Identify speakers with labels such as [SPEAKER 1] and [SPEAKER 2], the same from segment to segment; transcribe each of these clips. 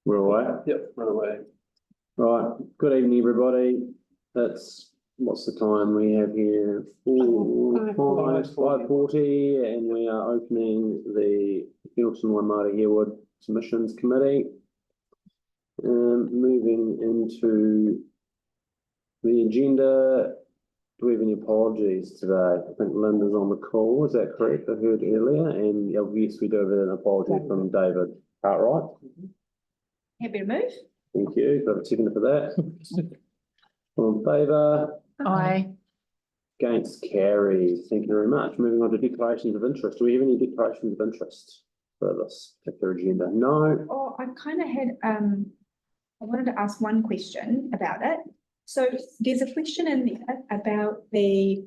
[SPEAKER 1] We're away.
[SPEAKER 2] Yep, run away.
[SPEAKER 1] Right. Good evening, everybody. What's the time we have here? 5:40, and we are opening the Fendalton-Waimairi-Harewood Submissions Committee. Moving into the agenda, do we have any apologies today? I think Linda's on the call, is that correct? I heard earlier, and yes, we do have an apology from David Cartwright.
[SPEAKER 3] Happy to move.
[SPEAKER 1] Thank you. Got a second for that. All in favour?
[SPEAKER 3] Aye.
[SPEAKER 1] Against carries. Thank you very much. Moving on to declarations of interest. Do we have any declarations of interest for this particular agenda? No.
[SPEAKER 3] Oh, I kind of had, I wanted to ask one question about it. So there's a question in there about the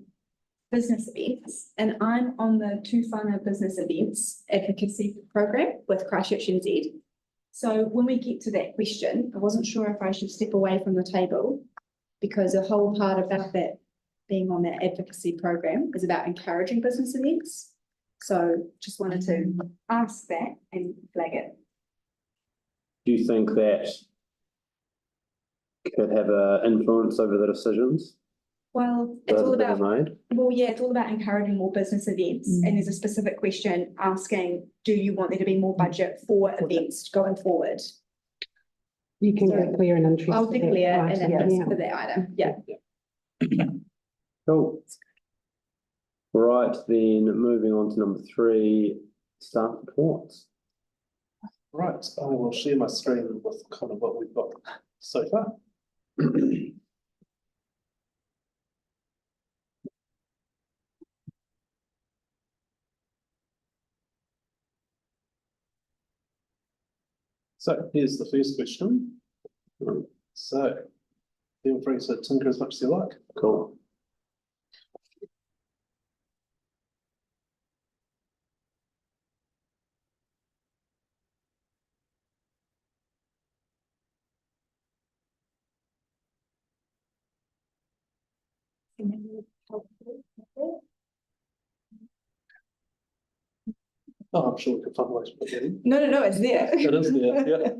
[SPEAKER 3] business events, and I'm on the Tūwhānau Business Events Advocacy Program with Christchurch NZ. So when we get to that question, I wasn't sure if I should step away from the table, because a whole part about that being on that advocacy program is about encouraging business events. So just wanted to ask that and flag it.
[SPEAKER 1] Do you think that could have an influence over the decisions
[SPEAKER 3] Well, it's all
[SPEAKER 1] that are
[SPEAKER 3] about,
[SPEAKER 1] made?
[SPEAKER 3] well, yeah, it's all about encouraging more business events. And there's a specific question asking, do you want there to be more budget for events going forward?
[SPEAKER 4] You can
[SPEAKER 3] So
[SPEAKER 4] declare an interest.
[SPEAKER 3] I'll declare an
[SPEAKER 4] item,
[SPEAKER 3] interest
[SPEAKER 4] yeah.
[SPEAKER 3] for that item, yeah.
[SPEAKER 1] Cool. Right, then moving on to number 3, staff reports.
[SPEAKER 2] Right, I will share my screen with kind of what we've got so far. So here's the first question. So feel free to tinker as much as you like.
[SPEAKER 1] Cool.
[SPEAKER 2] Oh, I'm sure we can find ways to put that in.
[SPEAKER 3] No, it's there.
[SPEAKER 2] It is there, yeah.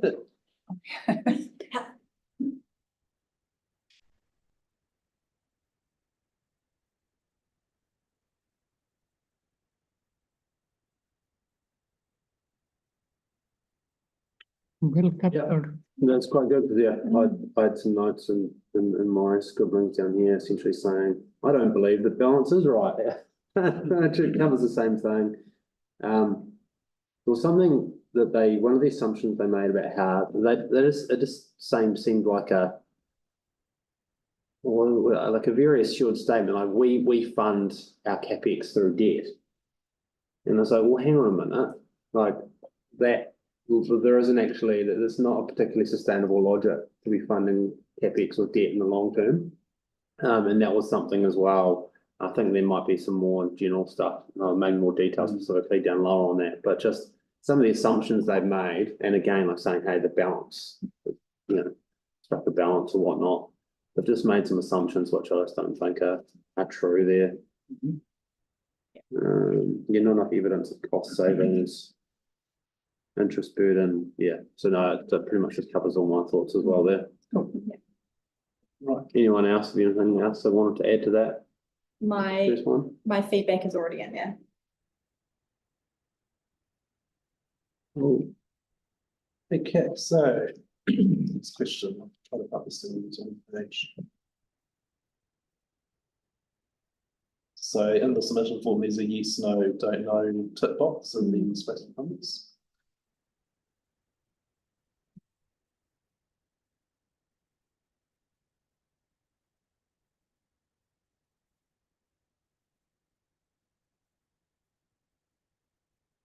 [SPEAKER 4] Well covered.
[SPEAKER 2] Yeah.
[SPEAKER 1] That's quite good, because I had some notes in my scribblings down here, essentially saying, I don't believe the balance is right. It covers the same thing. There was something that one of the assumptions they made about how it just seemed like a very assured statement, like we fund our capex through debt. And I was like, well, hang on a minute, like that. There isn't actually, there's not a particularly sustainable logic to be funding capex with debt in the long term. And that was something as well. I think there might be some more general stuff, maybe more details specifically down lower on that, but just some of the assumptions they've made. And again, like saying, hey, the balance, struck the balance or whatnot. They've just made some assumptions which I just don't think are true there. Not enough evidence of cost savings. Interest burden, so no, it pretty much just covers all my thoughts as well there.
[SPEAKER 3] Cool.
[SPEAKER 2] Right.
[SPEAKER 1] Anyone else have anything else they wanted to add to that first one?
[SPEAKER 3] My feedback is already in there.
[SPEAKER 2] Cool. Okay, so next question. I'll try to put this in the page. So in the submission form, there's a yes, no, don't know tick box and then space for comments.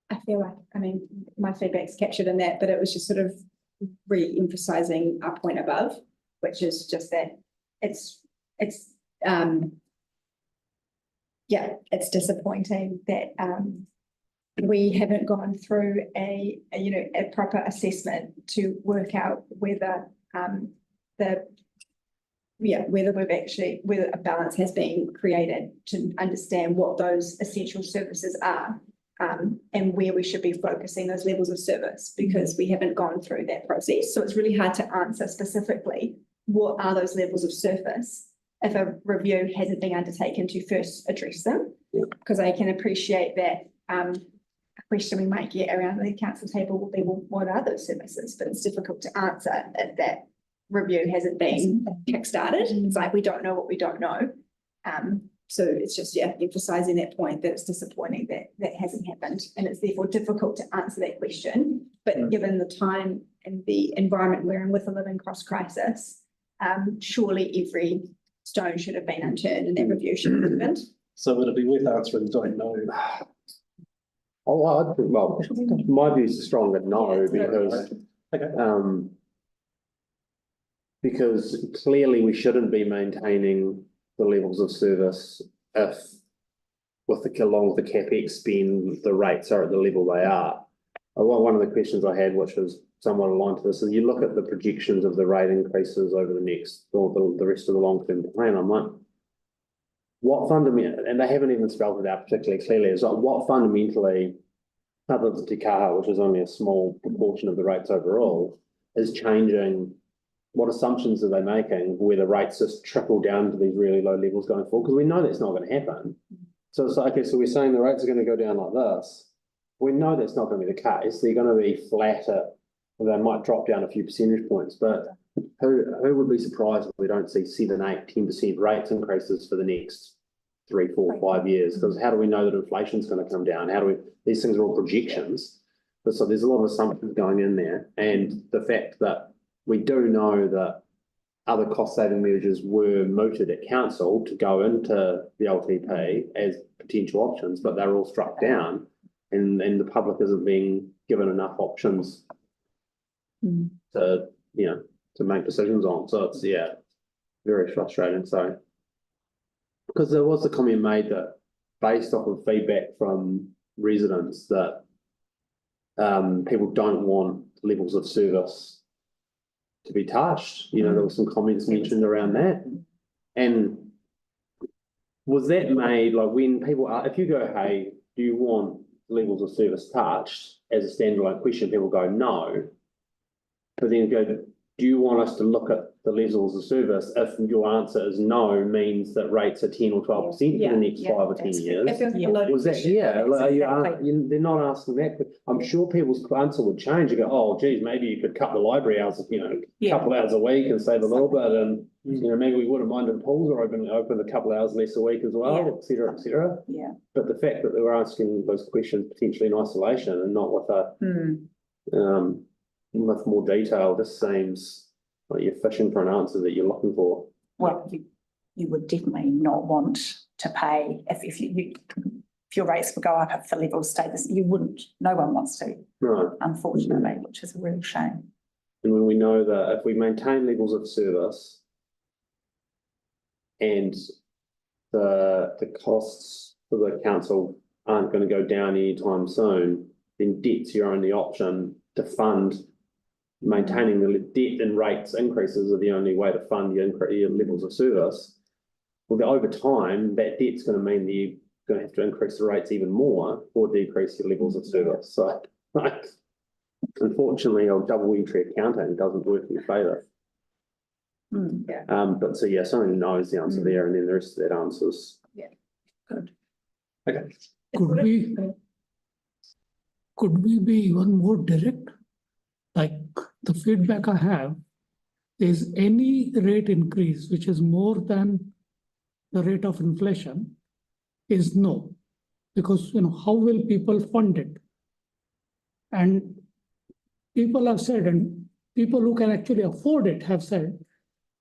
[SPEAKER 3] I feel like, my feedback's captured in that, but it was just sort of re-emphasizing our point above, which is just that it's disappointing that we haven't gone through a proper assessment to work out whether whether a balance has been created to understand what those essential services are. and where we should be focusing those levels of service, because we haven't gone through that process. So it's really hard to answer specifically what are those levels of service if a review hasn't been undertaken to first address them. Because I can appreciate that a question we might get around the council table will be, well, what are those services? But it's difficult to answer if that review hasn't been kickstarted. It's like, we don't know what we don't know. So it's just, emphasising that point that it's disappointing that that hasn't happened, and it's therefore difficult to answer that question. But given the time and the environment we're in with the living cost crisis, surely every stone should have been unturned and that review should have happened.
[SPEAKER 2] So would it be worth answering, don't know?
[SPEAKER 1] Oh, well, my view is a stronger no,
[SPEAKER 2] Okay.
[SPEAKER 1] because clearly we shouldn't be maintaining the levels of service if along with the capex spend, the rates are at the level they are. One of the questions I had, which was somewhat aligned to this, is you look at the projections of the rate increases over the next, or the rest of the long-term plan. I'm like, what fundamental, and they haven't even spelled it out particularly clearly, is like what fundamentally, other than Te Kaha, which is only a small proportion of the rates overall, is changing. What assumptions are they making where the rates just trickle down to these really low levels going forward? Because we know that's not going to happen. So it's like, okay, so we're saying the rates are going to go down like this. We know that's not going to be the case. They're going to be flatter, or they might drop down a few percentage points. But who would be surprised if we don't see 7, 8, 10% rates increases for the next 3, 4, 5 years? Because how do we know that inflation's going to come down? These things are all projections. So there's a lot of assumptions going in there. And the fact that we do know that other cost-saving measures were mooted at council to go into the LTP as potential options, but they're all struck down, and the public isn't being given enough options to make decisions on. So it's very frustrating. So because there was a comment made that based off of feedback from residents that people don't want levels of service to be touched. There were some comments mentioned around that. And was that made, like, when people are, if you go, hey, do you want levels of service touched as a standalone question, people go, no. But then go, do you want us to look at the levels of service if your answer is no, means that rates are 10 or 12% for the next 5 or 10 years? Was that, they're not asking that. I'm sure people's answer would change. You go, oh, geez, maybe you could cut the library hours, a couple of hours a week and save a little bit. And, maybe we wouldn't mind if pools are open a couple of hours less a week as well, et cetera, et cetera.
[SPEAKER 3] Yeah.
[SPEAKER 1] But the fact that they were asking those questions potentially in isolation and not with more detail, this seems like you're fishing for an answer that you're looking for.
[SPEAKER 5] Well, you would definitely not want to pay if your rates would go up if the levels stay this. You wouldn't. No one wants to, unfortunately, which is a real shame.
[SPEAKER 1] And when we know that if we maintain levels of service and the costs for the council aren't going to go down anytime soon, then debt's your only option to fund. Maintaining the debt and rates increases are the only way to fund your levels of service. Well, over time, that debt's going to mean that you're going to have to increase the rates even more or decrease your levels of service. So, unfortunately, double entry accounting doesn't work in your favour. But so someone knows the answer there, and then the rest of that answers.
[SPEAKER 3] Yeah, good.
[SPEAKER 2] Okay.
[SPEAKER 4] Could we be even more direct? Like, the feedback I have is any rate increase which is more than the rate of inflation is no, because how will people fund it? And people have said, and people who can actually afford it have said,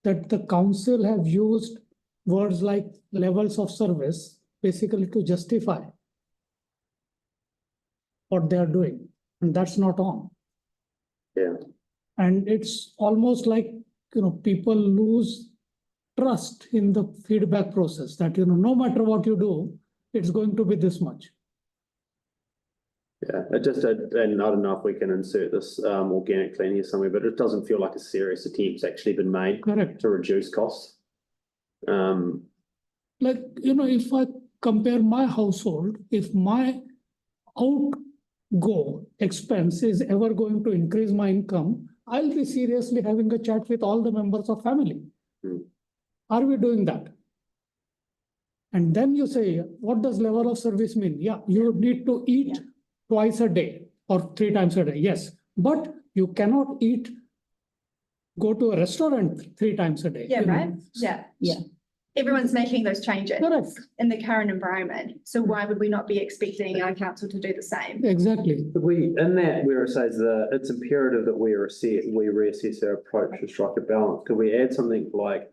[SPEAKER 4] that the council have used words like levels of service basically to justify what they are doing, and that's not on.
[SPEAKER 1] Yeah.
[SPEAKER 4] And it's almost like, people lose trust in the feedback process that, no matter what you do, it's going to be this much.
[SPEAKER 1] Yeah, and I don't know if we can insert this organically in here somewhere, but it doesn't feel like a serious attempt's actually been made to reduce costs.
[SPEAKER 4] If I compare my household, if my outgo expense is ever going to increase my income, I'll be seriously having a chat with all the members of family. Are we doing that? And then you say, what does level of service mean? Yeah, you need to eat twice a day or 3 times a day. Yes, but you cannot go to a restaurant 3 times a day.
[SPEAKER 3] Yeah,
[SPEAKER 4] you know.
[SPEAKER 3] right? Yeah.
[SPEAKER 5] Yeah.
[SPEAKER 3] Everyone's making those changes
[SPEAKER 4] Correct.
[SPEAKER 3] in the current environment. So why would we not be expecting our council to do the same?
[SPEAKER 4] Exactly.
[SPEAKER 1] Could we, in that where it says it's imperative that we reassess our approach to strike a balance, could we add something like,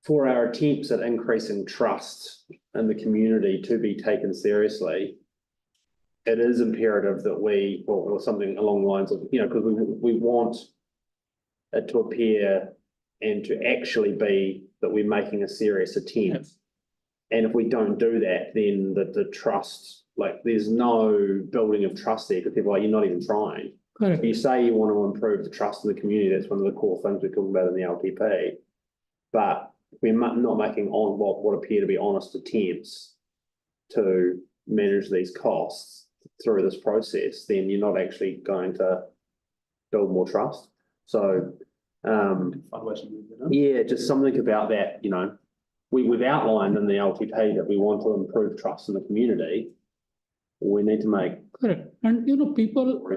[SPEAKER 1] for our attempts at increasing trust in the community to be taken seriously, it is imperative that we, or something along the lines of, because we want it to appear and to actually be that we're making a serious attempt. And if we don't do that, then the trust, like there's no building of trust there because people are like, you're not even trying.
[SPEAKER 4] Correct.
[SPEAKER 1] If you say you want to improve the trust in the community, that's one of the core things we're talking about in the LTP. But we're not making on what appear to be honest attempts to manage these costs through this process, then you're not actually going to build more trust. So, yeah, just something about that, we've outlined in the LTP that we want to improve trust in the community. We need to make.
[SPEAKER 4] Correct. And, people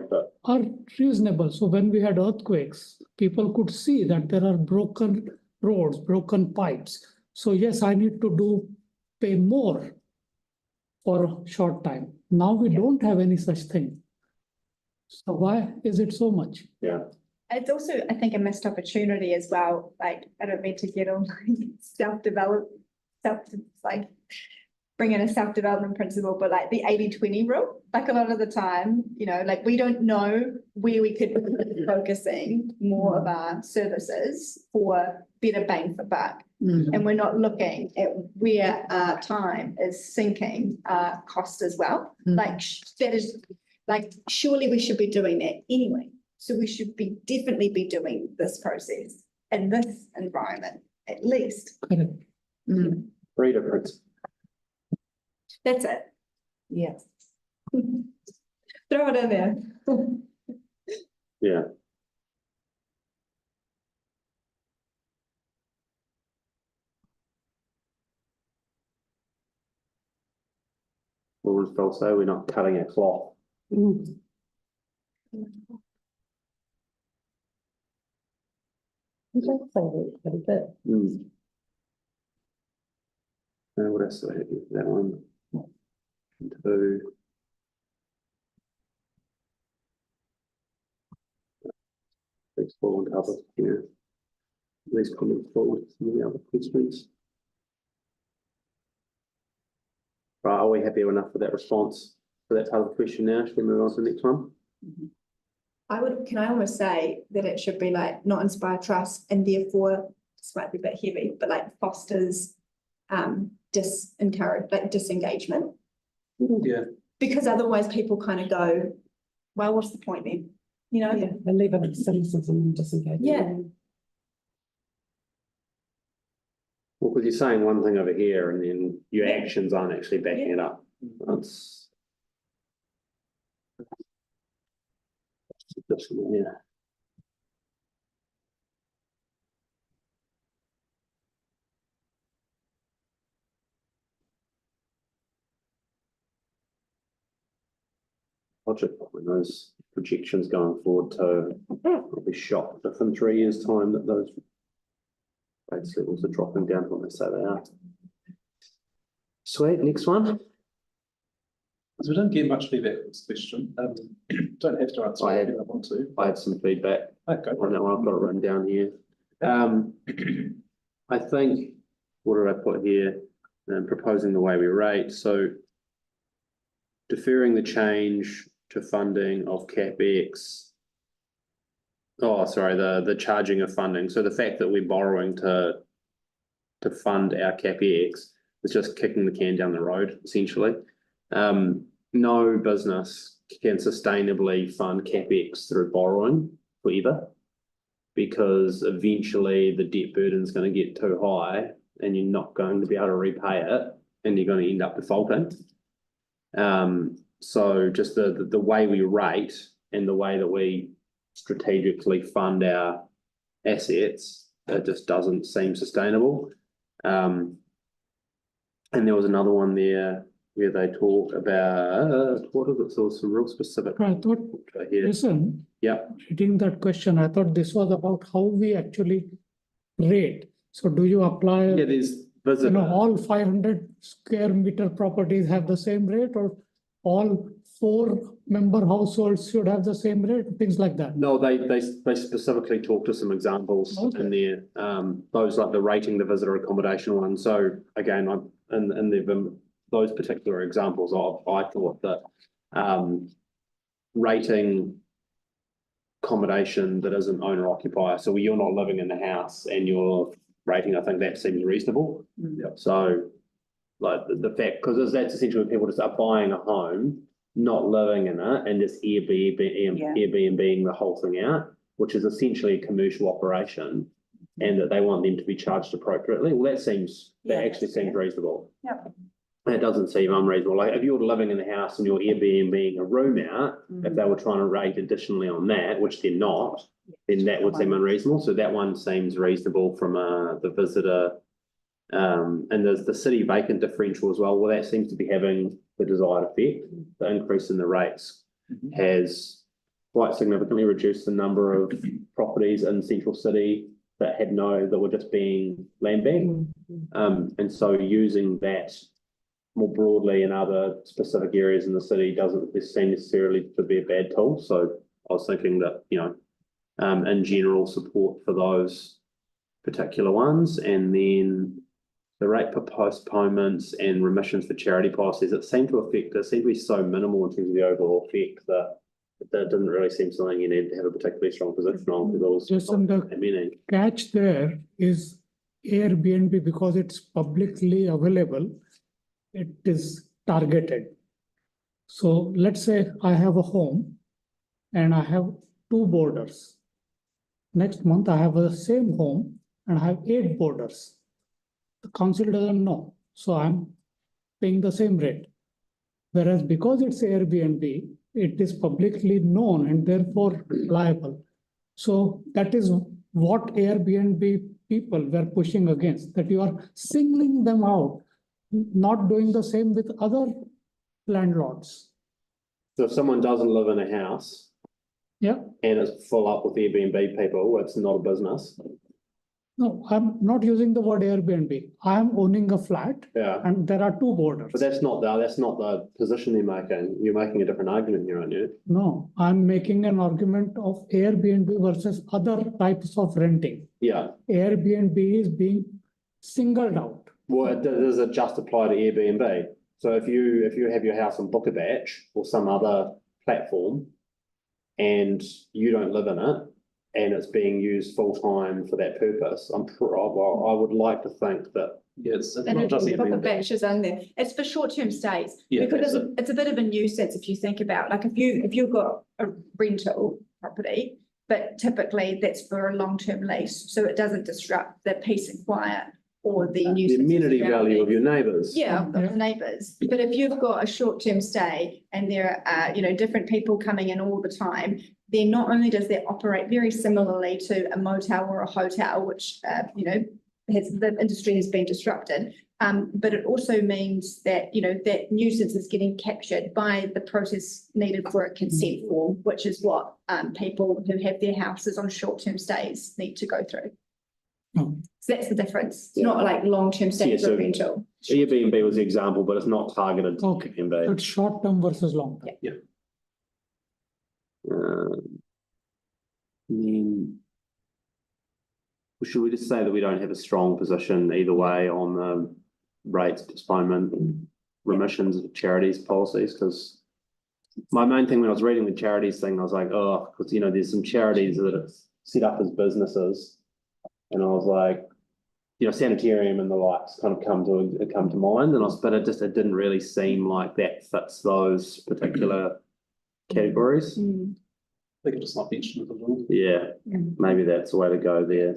[SPEAKER 4] are reasonable. So when we had earthquakes, people could see that there are broken roads, broken pipes. So yes, I need to pay more for a short time. Now we don't have any such thing. So why is it so much?
[SPEAKER 1] Yeah.
[SPEAKER 3] It's also, I think, a missed opportunity as well. Like, I don't mean to get on bring in a self-development principle, but like the 80-20 rule, like a lot of the time, like we don't know where we could be focusing more of our services for better bang for buck. And we're not looking at where our time is sinking our cost as well. Like that is like, surely we should be doing that anyway. So we should definitely be doing this process in this environment, at least.
[SPEAKER 4] Correct.
[SPEAKER 1] Reader principle.
[SPEAKER 3] That's it.
[SPEAKER 5] Yes.
[SPEAKER 3] Throw it in there.
[SPEAKER 1] Yeah. What does Phil say? We're not cutting a cloth.
[SPEAKER 5] You don't say that quite a bit.
[SPEAKER 1] And what else do I have here? That one. 2. Let's fall on other here. These comments forward to the other questions. Right, are we happy enough with that response for that type of question now? Should we move on to the next one?
[SPEAKER 3] Can I almost say that it should be like not inspire trust and therefore, this might be a bit heavy, but like fosters disengagement.
[SPEAKER 2] Yeah.
[SPEAKER 3] Because otherwise people kind of go, well, what's the point then?
[SPEAKER 5] Yeah, they leave it cynicism and disengagement.
[SPEAKER 3] Yeah.
[SPEAKER 1] Well, because you're saying one thing over here and then your actions aren't actually backing it up. That's yeah. Logic when those projections going forward to I'll be shocked if in 3 years' time that those base levels are dropping down to what they say they are. Sweet, next one.
[SPEAKER 2] So we don't get much feedback on this question. Don't have to answer
[SPEAKER 1] I
[SPEAKER 2] it if I want to.
[SPEAKER 1] I had some feedback
[SPEAKER 2] Okay.
[SPEAKER 1] on that one. I've got it written down here. I think, what did I put here? Proposing the way we rate. So deferring the change to funding of CapEx. Oh, sorry, the charging of funding. So the fact that we're borrowing to fund our CapEx is just kicking the can down the road, essentially. No business can sustainably fund CapEx through borrowing forever, because eventually the debt burden is going to get too high and you're not going to be able to repay it. and you're going to end up defaulting. So just the way we rate and the way that we strategically fund our assets, it just doesn't seem sustainable. And there was another one there where they talk about what is it? So some real specific.
[SPEAKER 4] I thought, listen,
[SPEAKER 1] Yeah.
[SPEAKER 4] reading that question, I thought this was about how we actually rate. So do you apply,
[SPEAKER 1] Yeah, there's visitor.
[SPEAKER 4] all 500 square meter properties have the same rate, or all 4-member households should have the same rate, things like that?
[SPEAKER 1] No, they specifically talk to some examples in there. Those like the rating the visitor accommodation one. So again, those particular examples I thought that rating accommodation that isn't owner occupier. So you're not living in the house and you're rating, I think that seems reasonable.
[SPEAKER 2] Yep.
[SPEAKER 1] So like the fact, because that's essentially when people just are buying a home, not living in it, and just Airbnb-ing the whole thing out, which is essentially a commercial operation, and that they want them to be charged appropriately. Well, that actually seems reasonable.
[SPEAKER 5] Yep.
[SPEAKER 1] And it doesn't seem unreasonable. Like if you're living in the house and you're Airbnb-ing a room out, if they were trying to rate additionally on that, which they're not, then that would seem unreasonable. So that one seems reasonable from the visitor. And there's the city vacant differential as well. Well, that seems to be having the desired effect. The increase in the rates has quite significantly reduced the number of properties in central city that were just being land banked. And so using that more broadly in other specific areas in the city doesn't seem necessarily to be a bad tool. So I was thinking that, in general, support for those particular ones. And then the rate for postponements and remissions for charity policies, it seemed to be so minimal in terms of the overall effect that didn't really seem something you need to have a particularly strong position on.
[SPEAKER 4] Just the catch there is Airbnb, because it's publicly available, it is targeted. So let's say I have a home and I have 2 boarders. Next month I have the same home and I have 8 boarders. The council doesn't know, so I'm paying the same rate. Whereas because it's Airbnb, it is publicly known and therefore liable. So that is what Airbnb people were pushing against, that you are singling them out, not doing the same with other landlords.
[SPEAKER 1] So if someone doesn't live in a house,
[SPEAKER 4] Yeah.
[SPEAKER 1] and it's full up with Airbnb people, it's not a business.
[SPEAKER 4] No, I'm not using the word Airbnb. I'm owning a flat.
[SPEAKER 1] Yeah.
[SPEAKER 4] And there are 2 boarders.
[SPEAKER 1] But that's not the position they're making. You're making a different argument here, aren't you?
[SPEAKER 4] No, I'm making an argument of Airbnb versus other types of renting.
[SPEAKER 1] Yeah.
[SPEAKER 4] Airbnb is being singled out.
[SPEAKER 1] Well, does it just apply to Airbnb? So if you have your house on Book a Batch or some other platform, and you don't live in it, and it's being used full time for that purpose, I would like to think that.
[SPEAKER 2] Yes, it's
[SPEAKER 3] And
[SPEAKER 2] not
[SPEAKER 3] it's
[SPEAKER 2] just
[SPEAKER 3] proper
[SPEAKER 2] Airbnb.
[SPEAKER 3] batches in there. It's for short-term stays.
[SPEAKER 2] Yeah,
[SPEAKER 3] Because
[SPEAKER 2] that's
[SPEAKER 3] it's a bit of a nuisance if you think about, like, if you've got a rental property, but typically that's for a long-term lease, so it doesn't disrupt the peace and quiet or the
[SPEAKER 1] The
[SPEAKER 3] nuisance.
[SPEAKER 1] amenity value of your neighbours.
[SPEAKER 3] Yeah, of the neighbours. But if you've got a short-term stay and there are, different people coming in all the time, then not only does that operate very similarly to a motel or a hotel, which, the industry has been disrupted, but it also means that, that nuisance is getting captured by the process needed for a consent form, which is what people who have their houses on short-term stays need to go through.
[SPEAKER 4] Oh.
[SPEAKER 3] So that's the difference. It's not like long-term stay for rental.
[SPEAKER 1] Airbnb was the example, but it's not targeted to
[SPEAKER 4] Okay.
[SPEAKER 1] Airbnb.
[SPEAKER 4] So it's short-term versus long-term.
[SPEAKER 1] Then should we just say that we don't have a strong position either way on the rates, postponement, and remissions of charities policies? Because my main thing when I was reading the charities thing, I was like, because there's some charities that are set up as businesses, and I was like, sanitarium and the likes kind of come to mind, but it didn't really seem like that fits those particular categories.
[SPEAKER 2] They could just not mention it at all.
[SPEAKER 1] Yeah, maybe that's the way to go there.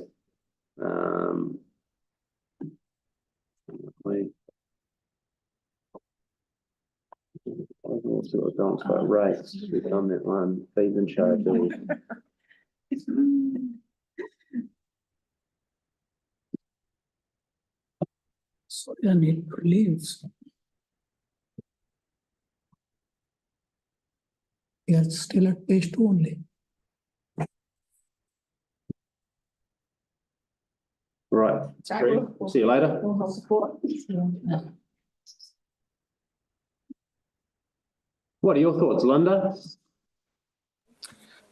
[SPEAKER 1] Also, we're going to about rates. We've done that one. Fees and charges.
[SPEAKER 4] Sorry, I need to leave. We are still at page 2 only.
[SPEAKER 1] Right.
[SPEAKER 3] Sorry,
[SPEAKER 1] See you later.
[SPEAKER 3] we'll hold support.
[SPEAKER 1] What are your thoughts, Linda?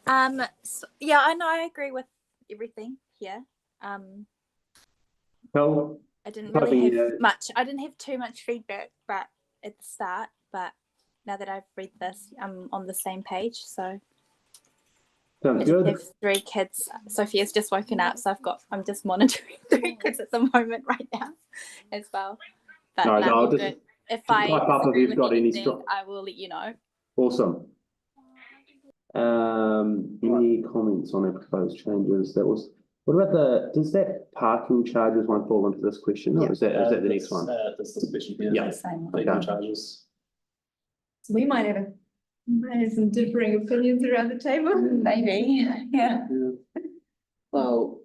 [SPEAKER 6] Yeah, I know, I agree with everything here.
[SPEAKER 1] Phil?
[SPEAKER 6] I didn't
[SPEAKER 1] Probably,
[SPEAKER 6] really have much, I didn't have too much feedback, but at the start, but now that I've read this, I'm on the same page, so. I
[SPEAKER 1] Sounds
[SPEAKER 6] just
[SPEAKER 1] good.
[SPEAKER 6] have 3 kids. Sophia's just woken up, so I'm just monitoring 3 kids at the moment right now as well. But
[SPEAKER 1] No,
[SPEAKER 6] no,
[SPEAKER 1] I'll
[SPEAKER 6] all
[SPEAKER 1] just
[SPEAKER 6] good. If I
[SPEAKER 1] pipe up if
[SPEAKER 6] disagree
[SPEAKER 1] you've
[SPEAKER 6] with
[SPEAKER 1] got any
[SPEAKER 6] anything, I will let you know.
[SPEAKER 1] Awesome. Any comments on our proposed changes? What about does that parking charges one fall into this question, or is that the next one?
[SPEAKER 2] That's the question here.
[SPEAKER 1] Yeah.
[SPEAKER 5] The same.
[SPEAKER 2] Legal charges.
[SPEAKER 3] So we might have some differing opinions around the table.
[SPEAKER 5] Maybe, yeah.
[SPEAKER 2] Well,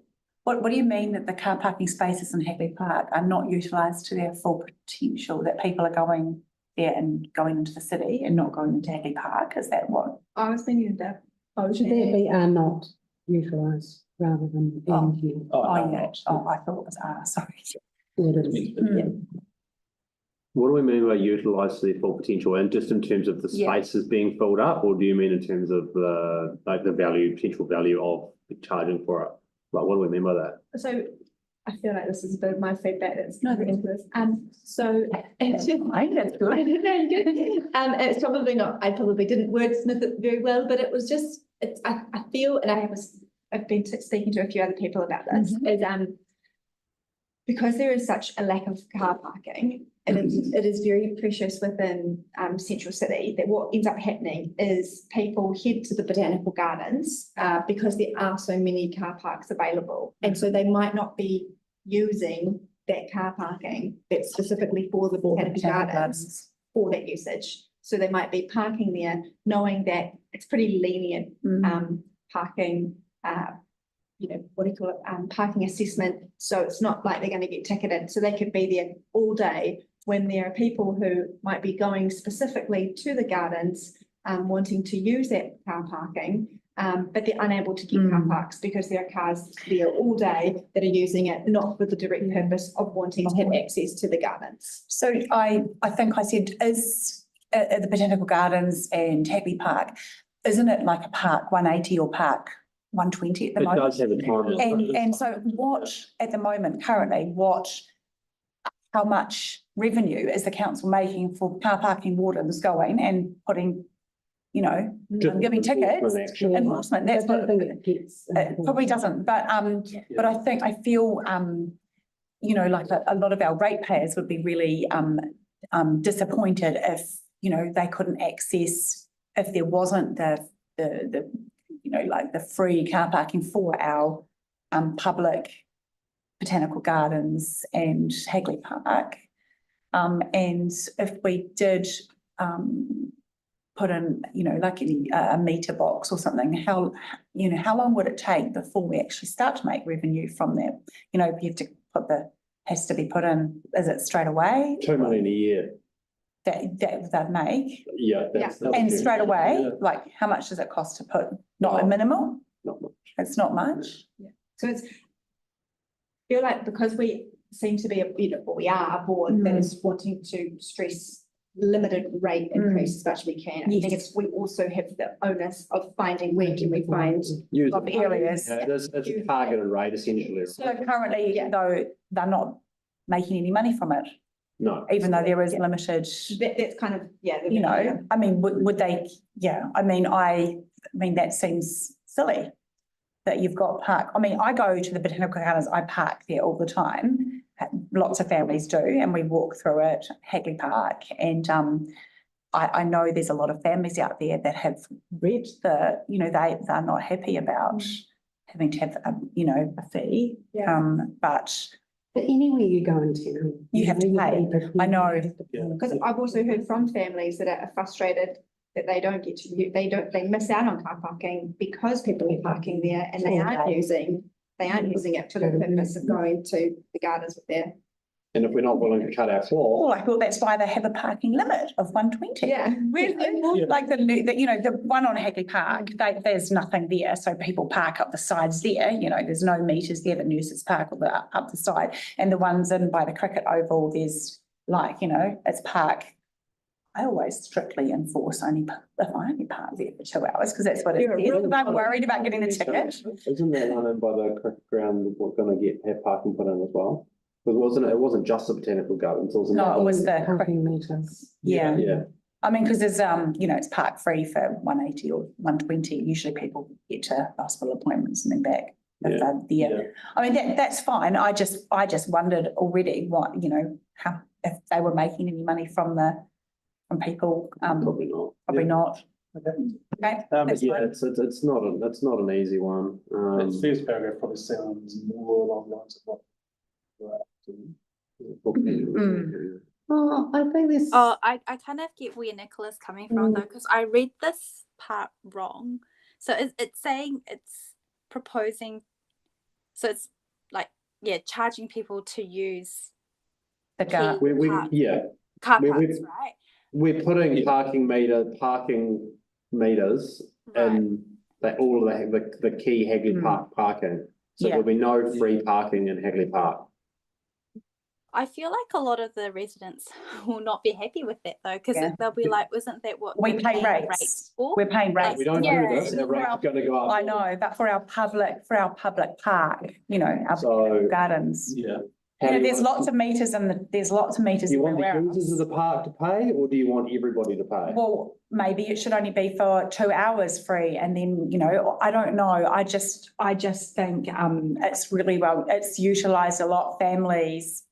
[SPEAKER 5] What do you mean that the car parking spaces in Hagley Park are not utilised to their full potential, that people are going there and going into the city and not going into Hagley Park? Is that what?
[SPEAKER 3] I was thinking that.
[SPEAKER 7] Should there be are not utilised rather than being used?
[SPEAKER 5] Oh, yeah. Oh, I thought it was sorry.
[SPEAKER 1] What do we mean by utilised to their full potential, and just in terms of the
[SPEAKER 5] Yeah.
[SPEAKER 1] spaces being filled up, or do you mean in terms of the potential value of charging for it? Like, what do we mean by that?
[SPEAKER 3] So I feel like this is a bit of my feedback that's
[SPEAKER 5] No,
[SPEAKER 3] coming into this. So it's
[SPEAKER 5] Fine, that's good.
[SPEAKER 3] it's probably not, I probably didn't wordsmith it very well, but it was just, I feel, and I've been speaking to a few other people about this, is because there is such a lack of car parking, it is very precious within Central City, that what ends up happening is people head to the botanical gardens because there are so many car parks available. And so they might not be using that car parking that's specifically for the botanical gardens for that usage. So they might be parking there knowing that it's pretty lenient parking, what do you call it, parking assessment. So it's not like they're going to get ticketed. So they could be there all day when there are people who might be going specifically to the gardens, wanting to use that car parking, but they're unable to get car parks because there are cars there all day that are using it, not for the direct purpose of wanting to have access to the gardens.
[SPEAKER 5] So I think I said, is at the Botanical Gardens and Hagley Park, isn't it like a park 180 or park 120 at the moment?
[SPEAKER 1] It does have a time limit.
[SPEAKER 5] And so what, at the moment, currently, how much revenue is the council making for car parking wardens going and putting, giving tickets? Enforcement, that's
[SPEAKER 7] I don't
[SPEAKER 5] what
[SPEAKER 7] think it gets.
[SPEAKER 5] it probably doesn't, but I feel, like a lot of our ratepayers would be really disappointed if, they couldn't access, if there wasn't the free car parking for our public botanical gardens and Hagley Park. And if we did put in, a meter box or something, how long would it take before we actually start to make revenue from that? You have to has to be put in, is it straight away?
[SPEAKER 1] 2 million a year.
[SPEAKER 5] That they'd make?
[SPEAKER 1] Yeah.
[SPEAKER 5] And straight away, like how much does it cost to put? Not a minimal?
[SPEAKER 1] Not much.
[SPEAKER 5] It's not much?
[SPEAKER 3] Yeah. So I feel like because we seem to be we are a board that is wanting to stress limited rate increase as much as we can. I think we also have the onus of finding where can we find
[SPEAKER 5] Of areas.
[SPEAKER 1] Yeah, it's a targeted rate essentially.
[SPEAKER 5] So currently, though, they're not making any money from it,
[SPEAKER 1] No.
[SPEAKER 5] even though there is limited,
[SPEAKER 3] that's kind of,
[SPEAKER 5] I mean, would they, I mean, that seems silly that you've got park. I mean, I go to the Botanical Gardens, I park there all the time. Lots of families do, and we walk through it, Hagley Park. And I know there's a lot of families out there that have read they're not happy about having to have, a fee.
[SPEAKER 3] Yeah.
[SPEAKER 5] But
[SPEAKER 7] But anywhere you go in town.
[SPEAKER 5] You have to
[SPEAKER 7] you've got
[SPEAKER 5] pay.
[SPEAKER 7] to
[SPEAKER 5] I know.
[SPEAKER 7] you have to pay.
[SPEAKER 3] Because I've also heard from families that are frustrated that they don't get to, they miss out on car parking because people are parking there and they aren't using it for the purpose of going to the gardens with their.
[SPEAKER 1] And if we're not willing to cut our floor,
[SPEAKER 5] Well, I thought that's why they have a parking limit of 120.
[SPEAKER 3] Yeah.
[SPEAKER 5] Like the one on Hagley Park, there's nothing there, so people park up the sides there, there's no meters there, the nurses park up the side. And the ones in by the cricket oval, there's it's park. I always strictly enforce if I only park there for 2 hours, because that's what it is. I'm worried about getting the ticket.
[SPEAKER 1] isn't that one in by the cricket ground going to have parking put in as well? Because it wasn't just the botanical gardens, it was
[SPEAKER 5] No,
[SPEAKER 1] another.
[SPEAKER 5] it was the
[SPEAKER 7] Parking meters.
[SPEAKER 5] yeah.
[SPEAKER 1] Yeah,
[SPEAKER 5] I mean, because there's it's park free for 180 or 120. Usually people get to hospital appointments and then back if they're there.
[SPEAKER 1] yeah.
[SPEAKER 5] I mean, that's fine. I just wondered already what, how, if they were making any money from people,
[SPEAKER 1] Probably not.
[SPEAKER 5] probably
[SPEAKER 1] Yeah.
[SPEAKER 5] not. Okay,
[SPEAKER 1] But
[SPEAKER 5] that's
[SPEAKER 1] yeah,
[SPEAKER 5] fine.
[SPEAKER 1] it's not an easy one.
[SPEAKER 2] That first paragraph probably sounds more along the lines of what.
[SPEAKER 7] Oh, I think this.
[SPEAKER 6] Oh, I kind of get where Nicola's coming from though, because I read this part wrong. So it's saying it's proposing, so it's like, charging people to use
[SPEAKER 5] The guard.
[SPEAKER 6] car
[SPEAKER 1] we-
[SPEAKER 6] parks, right?
[SPEAKER 1] We're putting parking meters
[SPEAKER 6] Right.
[SPEAKER 1] in all of the key Hagley Park parking. So
[SPEAKER 5] Yeah.
[SPEAKER 1] there'll be no free parking in Hagley Park.
[SPEAKER 6] I feel like a lot of the residents will not be happy with that though, because
[SPEAKER 5] Yeah.
[SPEAKER 6] they'll be like, wasn't that what
[SPEAKER 5] We
[SPEAKER 6] we're
[SPEAKER 5] pay
[SPEAKER 6] paying
[SPEAKER 5] rates.
[SPEAKER 6] for?
[SPEAKER 5] We're paying rates.
[SPEAKER 1] We don't do
[SPEAKER 6] Yeah.
[SPEAKER 1] this, our rate's gonna go up.
[SPEAKER 5] I know, but for our public park, our
[SPEAKER 1] So,
[SPEAKER 5] gardens.
[SPEAKER 2] Yeah.
[SPEAKER 1] how do you
[SPEAKER 5] There's
[SPEAKER 1] want-
[SPEAKER 5] lots of meters there's lots of meters.
[SPEAKER 1] Do you want the
[SPEAKER 5] everywhere
[SPEAKER 1] users of
[SPEAKER 5] else.
[SPEAKER 1] the park to pay, or do you want everybody to pay?
[SPEAKER 5] Well, maybe it should only be for 2 hours free, and then, I don't know, I just think, it's really it's utilised a lot. Families,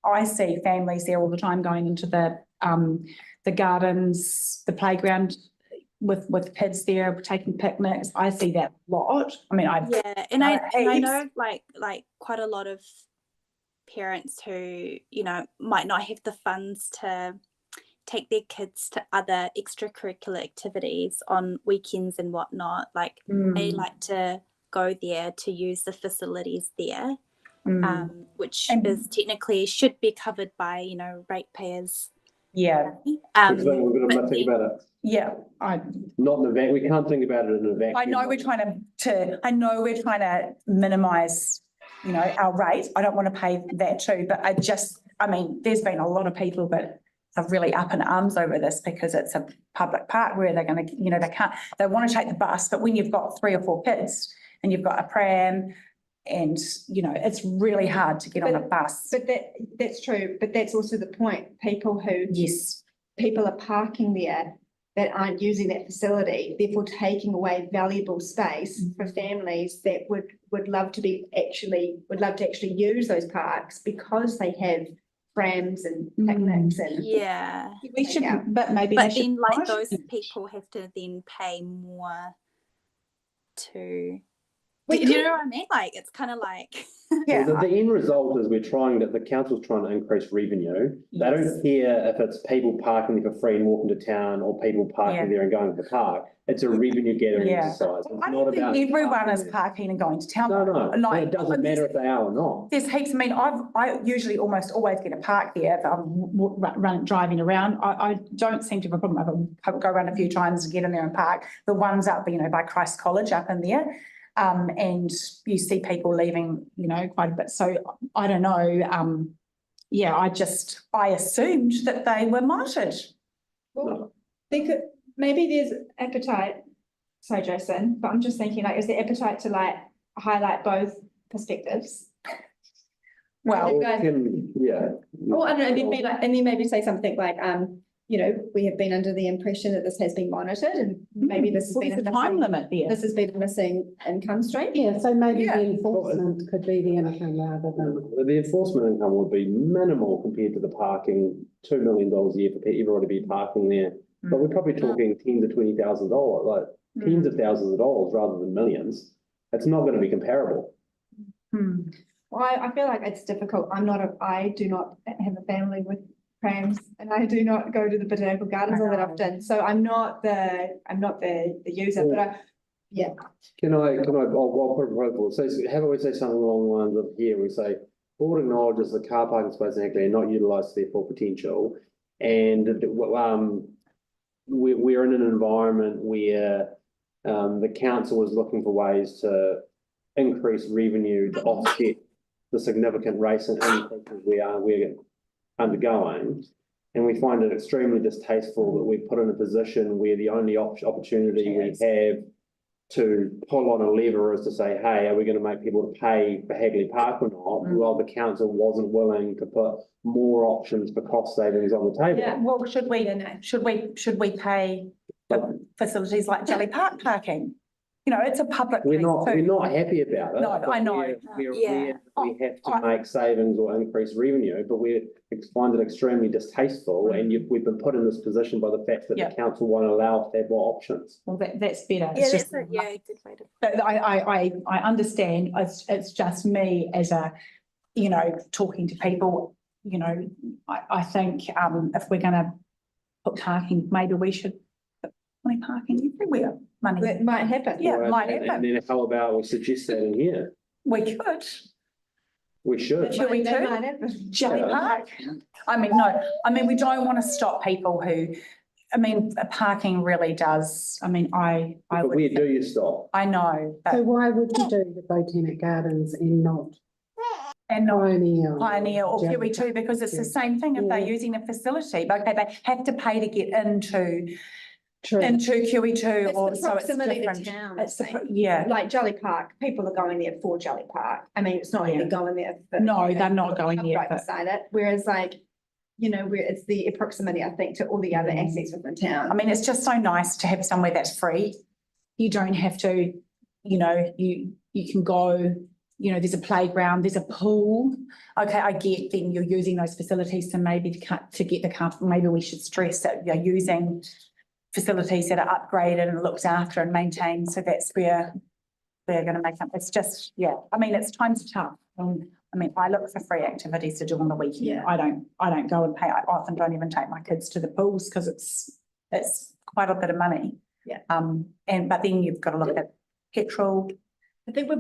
[SPEAKER 5] I see families there all the time going into the gardens, the playground with kids there, taking picnics. I see that a lot. I mean,
[SPEAKER 6] And I
[SPEAKER 5] heaps.
[SPEAKER 6] know like quite a lot of parents who, might not have the funds to take their kids to other extracurricular activities on weekends and whatnot. Like they like to go there to use the facilities there, which is technically should be covered by, ratepayers.
[SPEAKER 5] yeah,
[SPEAKER 1] We're gonna
[SPEAKER 6] but
[SPEAKER 1] think
[SPEAKER 6] then-
[SPEAKER 1] about it,
[SPEAKER 5] yeah,
[SPEAKER 1] not in a vacuum, we can't think about it in a vacuum.
[SPEAKER 5] I know we're trying to minimise, our rate. I don't want to pay that too, but there's been a lot of people that are really up in arms over this because it's a public park where they're going to, they want to take the bus, but when you've got 3 or 4 kids and you've got a pram and, it's really hard to get on a bus.
[SPEAKER 3] But that's true, but that's also the point. People are parking there that aren't using that facility, therefore taking away valuable space for families that would love to actually use those parks because they have prams and picnics and.
[SPEAKER 6] Yeah.
[SPEAKER 5] We should, but maybe
[SPEAKER 6] But
[SPEAKER 5] they should.
[SPEAKER 6] then like
[SPEAKER 5] promote
[SPEAKER 6] those
[SPEAKER 5] it.
[SPEAKER 6] people have to then pay more to.
[SPEAKER 3] We
[SPEAKER 6] Do you know what I mean? Like it's kind of like
[SPEAKER 5] Yeah.
[SPEAKER 1] Well, the end result is the council's trying to increase revenue. They don't care if it's people parking there for free and walking to town or people parking there and going to the park. It's a revenue gathering
[SPEAKER 5] Yeah.
[SPEAKER 1] exercise. It's
[SPEAKER 5] I
[SPEAKER 1] not
[SPEAKER 5] don't think
[SPEAKER 1] about.
[SPEAKER 5] everyone is parking and going to town.
[SPEAKER 1] No,
[SPEAKER 5] Like,
[SPEAKER 1] it doesn't matter if they are or not.
[SPEAKER 5] There's heaps. I mean, I usually almost always get a park there if I'm driving around. I don't seem to have a problem. I go around a few times and get in there and park. The ones up, by Christ College up in there. And you see people leaving, quite a bit. So I don't know. I assumed that they were monitored.
[SPEAKER 3] Well, maybe there's appetite, sorry, Jason, but I'm just thinking is there appetite to highlight both perspectives?
[SPEAKER 5] Well,
[SPEAKER 3] Oh,
[SPEAKER 1] Yeah.
[SPEAKER 3] I don't know, and then maybe say something like, we have been under the impression that this has been monitored and maybe this has
[SPEAKER 5] what
[SPEAKER 3] been
[SPEAKER 5] is
[SPEAKER 3] a
[SPEAKER 5] the time
[SPEAKER 3] missing,
[SPEAKER 5] limit there?
[SPEAKER 3] this has been a missing income stream.
[SPEAKER 7] Yeah, so maybe
[SPEAKER 5] Yeah.
[SPEAKER 7] the enforcement could be the income rather than.
[SPEAKER 1] The enforcement income would be minimal compared to the parking, $2 million a year for everybody to be parking there. But we're probably talking tens of $20,000, like tens of thousands of dollars rather than millions. It's not going to be comparable.
[SPEAKER 3] I feel like it's difficult. I do not have a family with prams and I do not go to the botanical gardens all that often. So I'm not the user, but yeah.
[SPEAKER 1] I'll put a proposal. So how about we say something along the lines of here, we say, board acknowledges the car parking space in Hackley are not utilised to their full potential. And we're in an environment where the council is looking for ways to increase revenue to offset the significant race and increases we're undergoing. And we find it extremely distasteful that we put in a position where the only opportunity we have to pull on a lever is to say, hey, are we going to make people to pay for Hagley Park or not? Well, the council wasn't willing to put more options for cost savings on the table.
[SPEAKER 5] Yeah, well, should we pay for facilities like Jelly Park parking? You know, it's a public.
[SPEAKER 1] We're not happy about it.
[SPEAKER 5] No, I know.
[SPEAKER 1] We're aware that we have to make savings or increase revenue, but we find it extremely distasteful, and we've been put in this position by the fact that the council won't allow us to have more options.
[SPEAKER 5] Well, that's better.
[SPEAKER 6] Yeah,
[SPEAKER 5] It's
[SPEAKER 6] good way to.
[SPEAKER 5] But I understand. It's just me as a, you know, talking to people. You know, I think if we're going to put parking, maybe we should put money parking everywhere. Money
[SPEAKER 3] That might happen.
[SPEAKER 5] Yeah,
[SPEAKER 1] Right,
[SPEAKER 5] might
[SPEAKER 1] and
[SPEAKER 5] happen.
[SPEAKER 1] then how about we suggest that in here?
[SPEAKER 5] We could.
[SPEAKER 1] We should.
[SPEAKER 5] Should we
[SPEAKER 3] That
[SPEAKER 5] do?
[SPEAKER 3] might happen.
[SPEAKER 5] Jelly Park. I mean, no. I mean, we don't want to stop people who. I mean, parking really does. I mean, I
[SPEAKER 1] But
[SPEAKER 5] would.
[SPEAKER 1] where do you stop?
[SPEAKER 5] I know,
[SPEAKER 7] So
[SPEAKER 5] but
[SPEAKER 7] why would you do the Botanic Gardens and not
[SPEAKER 5] and not
[SPEAKER 7] Pioneer
[SPEAKER 5] or
[SPEAKER 7] Jelly
[SPEAKER 5] QE2 because it's the
[SPEAKER 7] Yeah.
[SPEAKER 5] same thing if they're
[SPEAKER 7] Yeah.
[SPEAKER 5] using a facility. But okay, they have to pay to get into
[SPEAKER 7] True.
[SPEAKER 5] QE2
[SPEAKER 3] It's
[SPEAKER 5] or
[SPEAKER 3] the
[SPEAKER 5] so it's
[SPEAKER 3] proximity to
[SPEAKER 5] different.
[SPEAKER 3] town,
[SPEAKER 5] It's
[SPEAKER 3] I think.
[SPEAKER 5] yeah.
[SPEAKER 3] Like Jelly Park, people are going there for Jelly Park. I mean, it's not even going there for.
[SPEAKER 5] No, they're not going there
[SPEAKER 3] Right
[SPEAKER 5] for-
[SPEAKER 3] beside it, whereas like, you know, where it's the proximity, I think, to all the other assets within town.
[SPEAKER 5] I mean, it's just so nice to have somewhere that's free. You don't have to, you know, you can go, you know, there's a playground, there's a pool. Okay, I get then you're using those facilities to maybe to get the car, maybe we should stress that you're using facilities that are upgraded and looked after and maintained. So that's where they're going to make up. It's just, yeah, I mean, it's times are tough. I mean, I look for free activities to do on the weekend.
[SPEAKER 3] Yeah.
[SPEAKER 5] I don't go and pay. I often don't even take my kids to the pools because it's quite a bit of money.
[SPEAKER 3] Yeah.
[SPEAKER 5] But then you've got to look at petrol.
[SPEAKER 3] I think we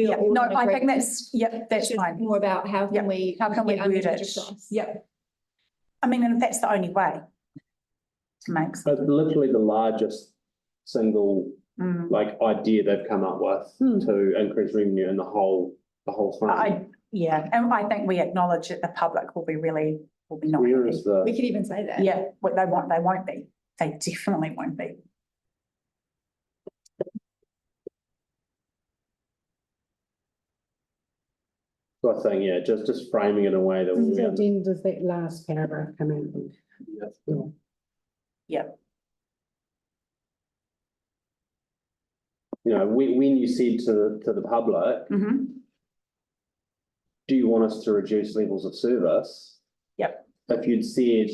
[SPEAKER 3] are
[SPEAKER 5] Yeah,
[SPEAKER 3] all.
[SPEAKER 5] no,
[SPEAKER 3] in
[SPEAKER 5] I think
[SPEAKER 3] agreement.
[SPEAKER 5] that's, yep, that's
[SPEAKER 3] It's just
[SPEAKER 5] fine.
[SPEAKER 3] more about how can we.
[SPEAKER 5] How can we
[SPEAKER 3] get our
[SPEAKER 5] word
[SPEAKER 3] message
[SPEAKER 5] it?
[SPEAKER 3] across.
[SPEAKER 5] Yep. I mean, and if that's the only way to make.
[SPEAKER 1] So it's literally the largest single idea they've come up with to increase revenue in the whole fund.
[SPEAKER 5] And I think we acknowledge that the public will be not
[SPEAKER 1] Where
[SPEAKER 5] happy.
[SPEAKER 1] is the?
[SPEAKER 3] We could even say that.
[SPEAKER 5] Yeah, what they won't be. They definitely won't be.
[SPEAKER 1] So I think, yeah, just framing it in a way that we.
[SPEAKER 7] So then does that last paragraph come out? Yeah.
[SPEAKER 5] Yep.
[SPEAKER 1] You know, when you said to the public,
[SPEAKER 5] Mm-hmm.
[SPEAKER 1] do you want us to reduce levels of service?
[SPEAKER 5] Yep.
[SPEAKER 1] If you'd said,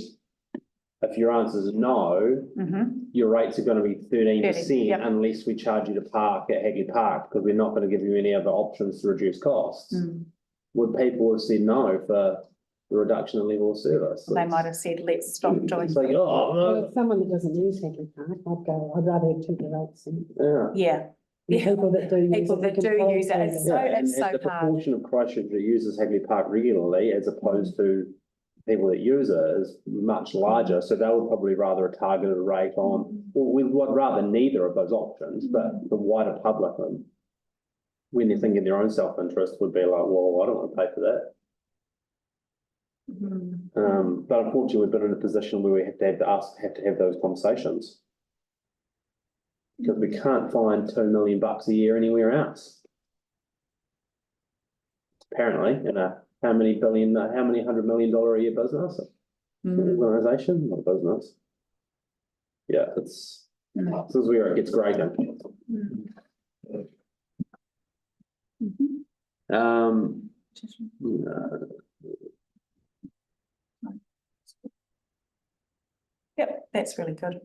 [SPEAKER 1] if your answer is no,
[SPEAKER 5] Mm-hmm.
[SPEAKER 1] your rates are going to be 13%
[SPEAKER 5] yep.
[SPEAKER 1] unless we charge you to park at Hagley Park because we're not going to give you any other options to reduce costs. Would people have said no for the reduction in level of service?
[SPEAKER 5] They might have said, let's stop doing.
[SPEAKER 1] It's like,
[SPEAKER 7] Well,
[SPEAKER 1] oh,
[SPEAKER 7] if someone that doesn't use Hagley Park, I'd rather have cheaper rates.
[SPEAKER 1] no.
[SPEAKER 5] Yeah.
[SPEAKER 7] The people that do use it.
[SPEAKER 5] People that
[SPEAKER 7] can
[SPEAKER 5] do
[SPEAKER 7] pay
[SPEAKER 5] use it,
[SPEAKER 7] for
[SPEAKER 5] it's
[SPEAKER 7] them.
[SPEAKER 5] so-
[SPEAKER 1] Yeah, and
[SPEAKER 5] so
[SPEAKER 1] the
[SPEAKER 5] hard.
[SPEAKER 1] proportion of Christchurch that uses Hagley Park regularly as opposed to people that use it is much larger. So they would probably rather a targeted rate on, well, we would rather neither of those options, but the wider public, when they're thinking their own self-interest, would be like, well, I don't want to pay for that. But unfortunately, we've been in a position where we have to have those conversations. Because we can't find $2 million a year anywhere else. Apparently, in a how many $100 million a year business? Organisation, not business. Yeah, this is where it gets grating.
[SPEAKER 5] Yep, that's really good.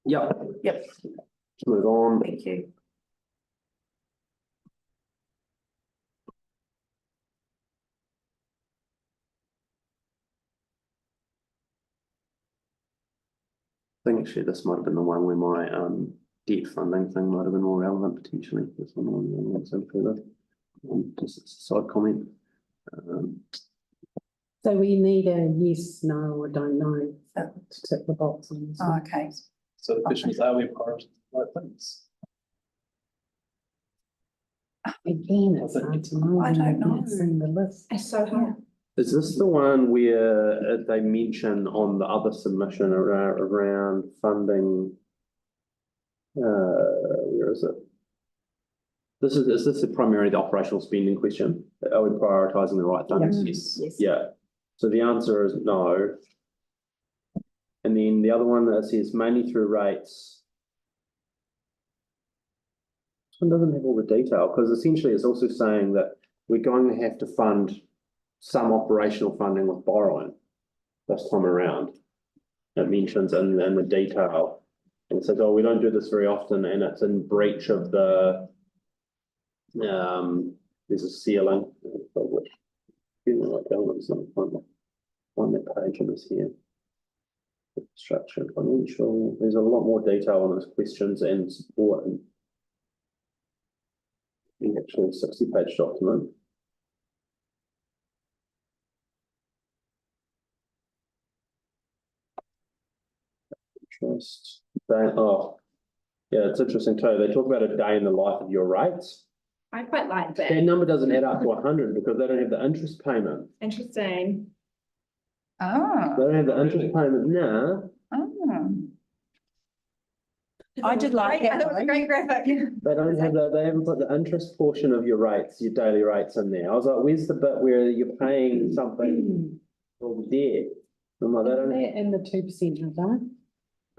[SPEAKER 1] Yep.
[SPEAKER 5] Yep,
[SPEAKER 1] Let's move on.
[SPEAKER 5] thank you.
[SPEAKER 1] think actually this might have been the one where my debt funding thing might have been more relevant potentially. This one on some further. Just a side comment.
[SPEAKER 7] So we need a yes, no, or don't know to tick the box on this.
[SPEAKER 5] Oh,
[SPEAKER 7] one.
[SPEAKER 5] okay.
[SPEAKER 2] So the question is, are we prioritising the right things?
[SPEAKER 7] Again, it's hard to know.
[SPEAKER 5] I
[SPEAKER 7] when
[SPEAKER 5] don't
[SPEAKER 7] you've not
[SPEAKER 5] know.
[SPEAKER 7] seen the list.
[SPEAKER 3] It's so hard.
[SPEAKER 1] Is this the one where they mention on the other submission around funding? Where is it? Is this primarily the operational spending question? Are we prioritising the right things?
[SPEAKER 2] Yes.
[SPEAKER 1] Yeah. So the answer is no. And then the other one that says mainly through rates. This one doesn't have all the detail because essentially it's also saying that we're going to have to fund some operational funding with borrowing this time around. It mentions in the detail. And it says, oh, we don't do this very often and it's in breach of the there's a ceiling. On that page in this here. Structure, financial, there's a lot more detail on those questions and support and the actual 60-page document. Interest, oh, yeah, it's interesting too. They talk about a day in the life of your rates.
[SPEAKER 3] I quite like that.
[SPEAKER 1] That number doesn't add up to 100 because they don't have the interest payment.
[SPEAKER 3] Interesting.
[SPEAKER 5] Oh.
[SPEAKER 1] They don't have the interest payment now.
[SPEAKER 5] Oh. I did like
[SPEAKER 3] Great,
[SPEAKER 5] that.
[SPEAKER 3] I thought it was a great graphic.
[SPEAKER 1] They don't have they haven't put the interest portion of your rates, your daily rates in there. I was like, where's the bit where you're paying something for the debt? I'm like, they don't have,
[SPEAKER 7] And the 2%, are they?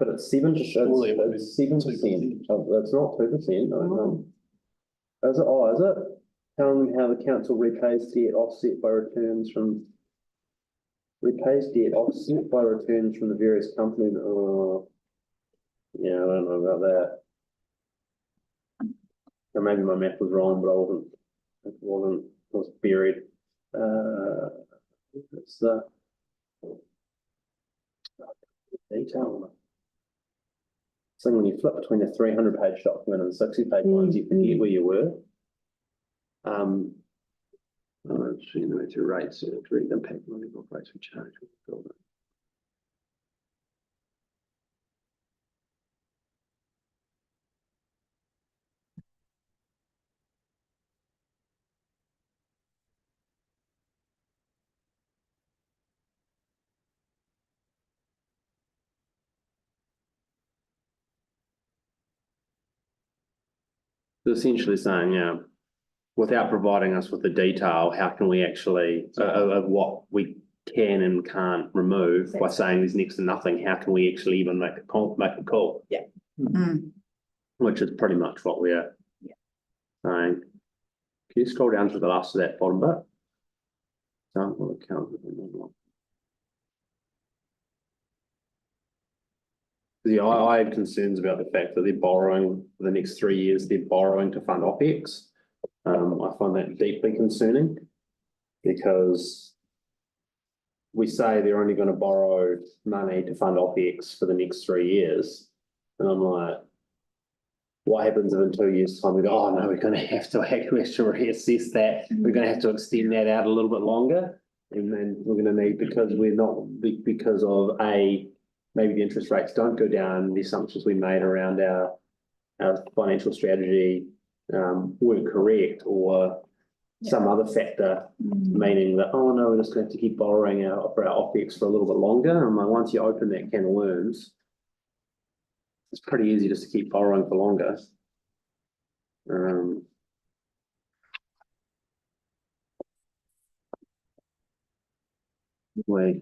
[SPEAKER 1] but it's 7%.
[SPEAKER 2] Surely it would be
[SPEAKER 1] It's 7%.
[SPEAKER 2] 2%.
[SPEAKER 1] It's not 2%. No. Is it? Oh, is it? Telling them how the council repays debt offset by returns from the various companies. Oh, yeah, I don't know about that. Or maybe my math was wrong, but it was buried. It's the detail on it. So when you flip between a 300-page document and 60-page ones, you forget where you were. I'm sure you know your rates, so to read the impact on the operating charge. They're essentially saying, yeah, without providing us with the detail, how can we actually, of what we can and can't remove by saying there's next to nothing, how can we actually even make a call?
[SPEAKER 3] Yeah.
[SPEAKER 5] Mm.
[SPEAKER 1] Which is pretty much what we're saying. Can you scroll down to the last of that bottom bit? Sample account. Yeah, I have concerns about the fact that they're borrowing for the next 3 years, they're borrowing to fund OPEX. I find that deeply concerning because we say they're only going to borrow money to fund OPEX for the next 3 years. And I'm like, what happens if in 2 years' time we go, oh no, we're going to have to reassess that. We're going to have to extend that out a little bit longer. And then we're going to need, because of maybe the interest rates don't go down, the assumptions we made around our financial strategy weren't correct, or some other factor, meaning that, oh no, we're just going to have to keep borrowing for our OPEX for a little bit longer. And like, once you open that can of worms, it's pretty easy just to keep borrowing for longer. Wait.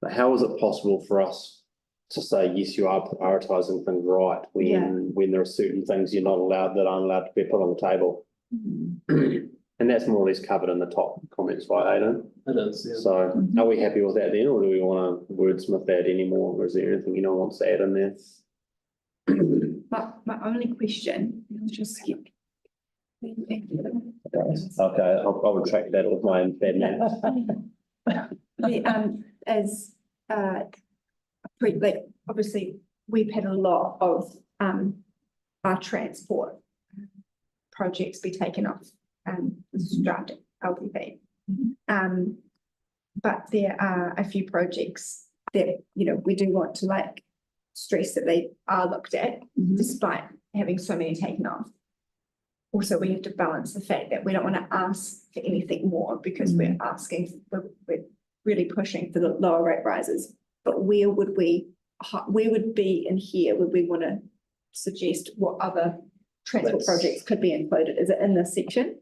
[SPEAKER 1] But how is it possible for us to say, yes, you are prioritising things right when there are certain things you're not allowed, that aren't allowed to be put on the table? And that's more or less covered in the top comments, right, Aidan?
[SPEAKER 2] It is, yeah.
[SPEAKER 1] So are we happy with that then, or do we want to wordsmith that anymore, or is there anything wants to add in there?
[SPEAKER 3] But my only question, I'll just skip.
[SPEAKER 1] Okay, I'll retract that with my bad man.
[SPEAKER 3] As, like, obviously, we've had a lot of, our transport projects be taken off, this draft LPP. But there are a few projects that, we do want to like stress that they are looked at, despite having so many taken off. Also, we have to balance the fact that we don't want to ask for anything more because we're really pushing for the lower rate rises. But where would be in here, would we want to suggest what other transport projects could be included? Is it in this section?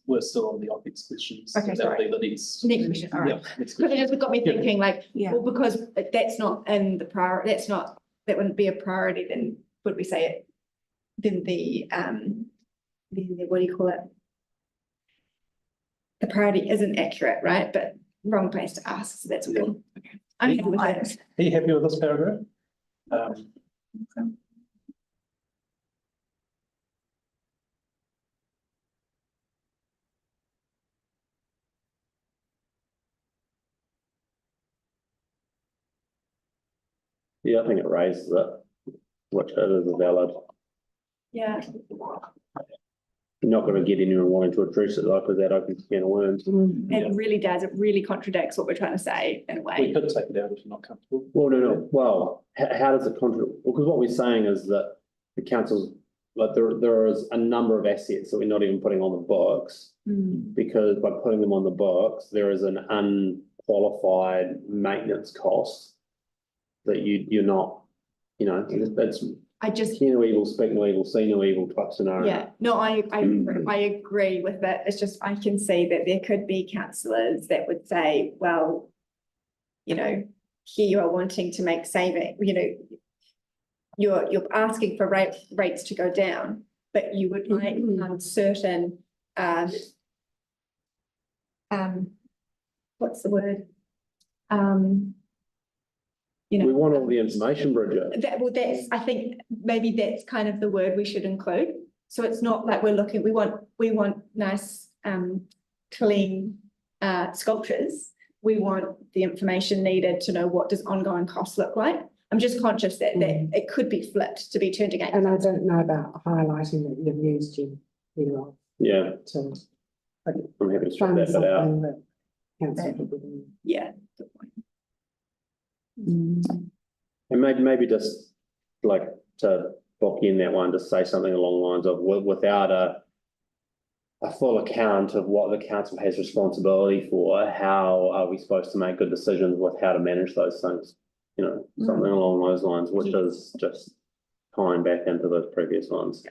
[SPEAKER 2] We're still on the OpEx questions.
[SPEAKER 3] Okay,
[SPEAKER 2] That would
[SPEAKER 3] sorry.
[SPEAKER 2] be the next.
[SPEAKER 3] Next question, all right.
[SPEAKER 2] Yeah, next
[SPEAKER 3] Because it
[SPEAKER 2] question.
[SPEAKER 3] just got me thinking like,
[SPEAKER 5] Yeah.
[SPEAKER 3] well, because that's not in the priority, that wouldn't be a priority, then would we say it? Then the, what do you call it? The priority isn't accurate, right? But wrong place to ask, so that's okay. Okay. I'm happy with that.
[SPEAKER 2] Are you happy with this paragraph?
[SPEAKER 1] Yeah, I think it raises it, which it is valid.
[SPEAKER 3] Yeah,
[SPEAKER 1] You're not going to get anyone wanting to address it though, because that opens a can of worms.
[SPEAKER 3] it really does. It really contradicts what we're trying to say in a
[SPEAKER 2] We
[SPEAKER 3] way.
[SPEAKER 2] could take it out if you're not comfortable.
[SPEAKER 1] Well, no. Well, how does it contribute? Because what we're saying is that the council's, like, there is a number of assets that we're not even putting on the books, because by putting them on the books, there is an unqualified maintenance cost that you're not, that's
[SPEAKER 3] I just,
[SPEAKER 1] hear no evil, speak no evil, see no evil type scenario.
[SPEAKER 3] yeah, no, I agree with that. It's just, I can see that there could be councillors that would say, well, here you are wanting to make saving, you're asking for rates to go down, but you would like certain, what's the word?
[SPEAKER 1] We want all the information, Bridget.
[SPEAKER 3] I think maybe that's kind of the word we should include. So it's not like we're looking, we want nice, clean, sculptures. We want the information needed to know what does ongoing costs look like. I'm just conscious that it could be flipped to be turned against.
[SPEAKER 7] And I don't know about highlighting that you've used your
[SPEAKER 1] Yeah,
[SPEAKER 7] to
[SPEAKER 1] I'm happy to strip
[SPEAKER 7] fund
[SPEAKER 1] that bit out.
[SPEAKER 7] something that council would do.
[SPEAKER 3] Yeah. Good point.
[SPEAKER 1] And maybe just like to book in that one, to say something along the lines of without a full account of what the council has responsibility for, how are we supposed to make good decisions with how to manage those things? Something along those lines, which is just tying back into those previous ones.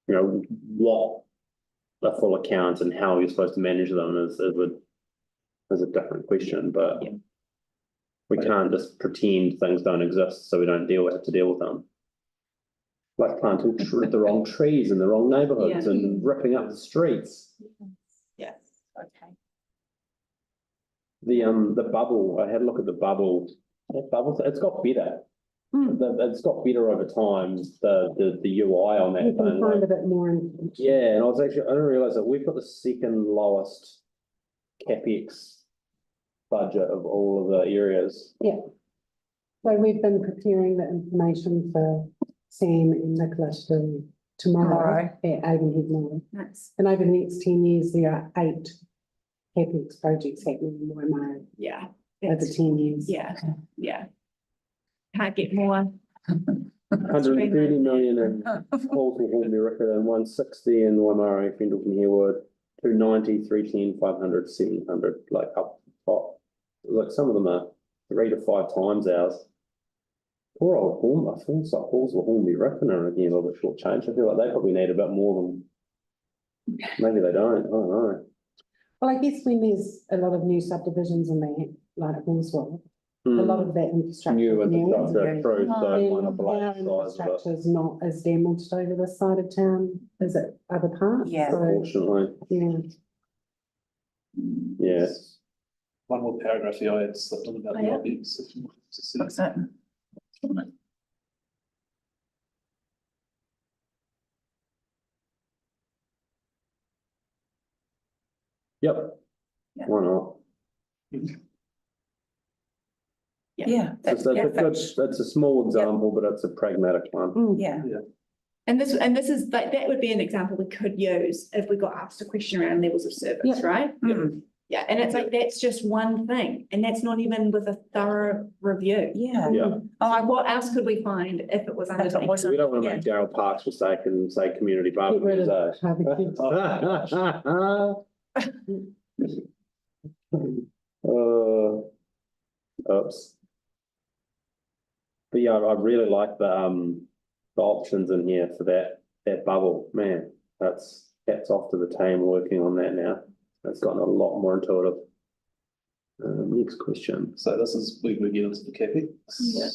[SPEAKER 1] What the full account and how you're supposed to manage them is a different question, but we can't just pretend things don't exist so we don't have to deal with them. Like planting the wrong trees in the wrong neighbourhoods and ripping up the streets.
[SPEAKER 3] Yes.
[SPEAKER 5] Okay.
[SPEAKER 1] The bubble, I had a look at the bubble. That bubble, it's got better. It's got better over time, the UI on that
[SPEAKER 7] You can
[SPEAKER 1] thing.
[SPEAKER 7] find a bit more.
[SPEAKER 1] Yeah, and I didn't realise that we've got the second lowest CapEx budget of all of the areas.
[SPEAKER 7] Yeah. So we've been preparing the information for Sam and Nicola tomorrow at Avonhead Mall.
[SPEAKER 3] Nice.
[SPEAKER 7] And over the next 10 years, there are 8 CapEx projects happening in Waimāero
[SPEAKER 3] Yeah.
[SPEAKER 7] over 10 years.
[SPEAKER 3] Yeah. Yeah. Can't get more.
[SPEAKER 1] 130 million in Halton, Hornby-Ricker, and 160 in Waimāero, Fendalton-Harewood, 290, 310, 500, 700, like up top. Like some of them are 3 to 5 times ours. Poor old Horn, I feel like Hallsville, Hornby-Ricker are again a little bit short change. I feel like they probably need a bit more than, maybe they don't, I don't know.
[SPEAKER 7] Well, I guess when there's a lot of new subdivisions in there, like Hallsville, a lot of that infrastructure.
[SPEAKER 1] New
[SPEAKER 7] is new.
[SPEAKER 1] infrastructure, true, so it might not
[SPEAKER 7] And
[SPEAKER 1] be like
[SPEAKER 7] our
[SPEAKER 1] the size of it.
[SPEAKER 7] infrastructure is not as damaged over this side of town as at other parts.
[SPEAKER 5] Yeah.
[SPEAKER 7] So,
[SPEAKER 1] Unfortunately.
[SPEAKER 7] yeah.
[SPEAKER 1] Yeah.
[SPEAKER 2] One more paragraph here, I had slipped on about
[SPEAKER 5] Oh,
[SPEAKER 2] the
[SPEAKER 5] yeah.
[SPEAKER 2] lobbies, if you wanted to see.
[SPEAKER 5] What's that?
[SPEAKER 1] Yep.
[SPEAKER 5] Yeah.
[SPEAKER 1] Why not?
[SPEAKER 5] Yeah.
[SPEAKER 1] That's a small example, but it's a pragmatic one.
[SPEAKER 5] Yeah.
[SPEAKER 3] And this is, that would be an example we could use if we got asked a question around levels of service,
[SPEAKER 7] Yeah.
[SPEAKER 3] right?
[SPEAKER 5] Mm.
[SPEAKER 3] Yeah, and it's like, that's just one thing, and that's not even with a thorough review.
[SPEAKER 5] Yeah.
[SPEAKER 1] Yeah.
[SPEAKER 5] Oh,
[SPEAKER 3] Like, what else could we find if it was
[SPEAKER 5] If it
[SPEAKER 3] undertaken?
[SPEAKER 5] wasn't-
[SPEAKER 1] We don't want to
[SPEAKER 5] Yeah.
[SPEAKER 1] make Darryl Park's mistake and say community
[SPEAKER 7] Get rid
[SPEAKER 1] barbecues,
[SPEAKER 7] of barbecue.
[SPEAKER 1] Oops. But yeah, I really like the options in here for that bubble, man. That's off to the team working on that now. That's gotten a lot more intuitive. Next question.
[SPEAKER 2] So this is, we get into the capex.
[SPEAKER 5] Yeah.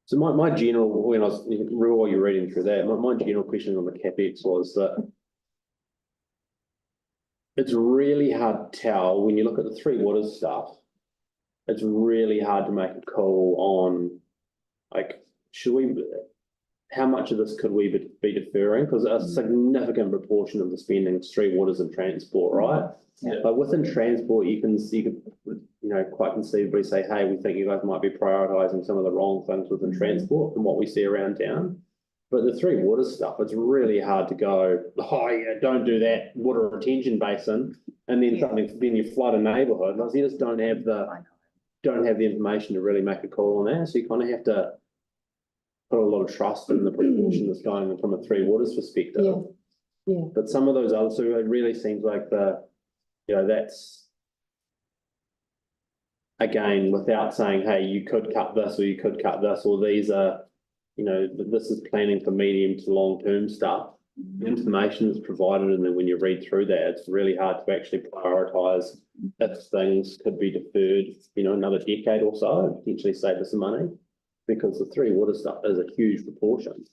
[SPEAKER 1] So my general, when I was, while you're reading through that, my general question on the capex was that it's really hard to tell when you look at the Three Waters stuff. It's really hard to make a call on, like, how much of this could we be deferring? Because a significant proportion of the spending is Three Waters and transport, right?
[SPEAKER 2] Yeah.
[SPEAKER 1] But within transport, you could, quite conceivably say, hey, we think you guys might be prioritising some of the wrong things within transport from what we see around town. But the Three Waters stuff, it's really hard to go, oh yeah, don't do that water retention basin, and then then you flood a neighbourhood. Like, you just don't have the information to really make a call on that. So you kind of have to put a lot of trust in the proportion that's going in from a Three Waters perspective.
[SPEAKER 7] Yeah. Yeah.
[SPEAKER 1] But some of those others, so it really seems like that's, again, without saying, hey, you could cut this or you could cut this, or these are, this is planning for medium to long-term stuff. The information is provided, and then when you read through that, it's really hard to actually prioritise if things could be deferred, another decade or so, and potentially save us some money, because the Three Waters stuff is a huge proportion.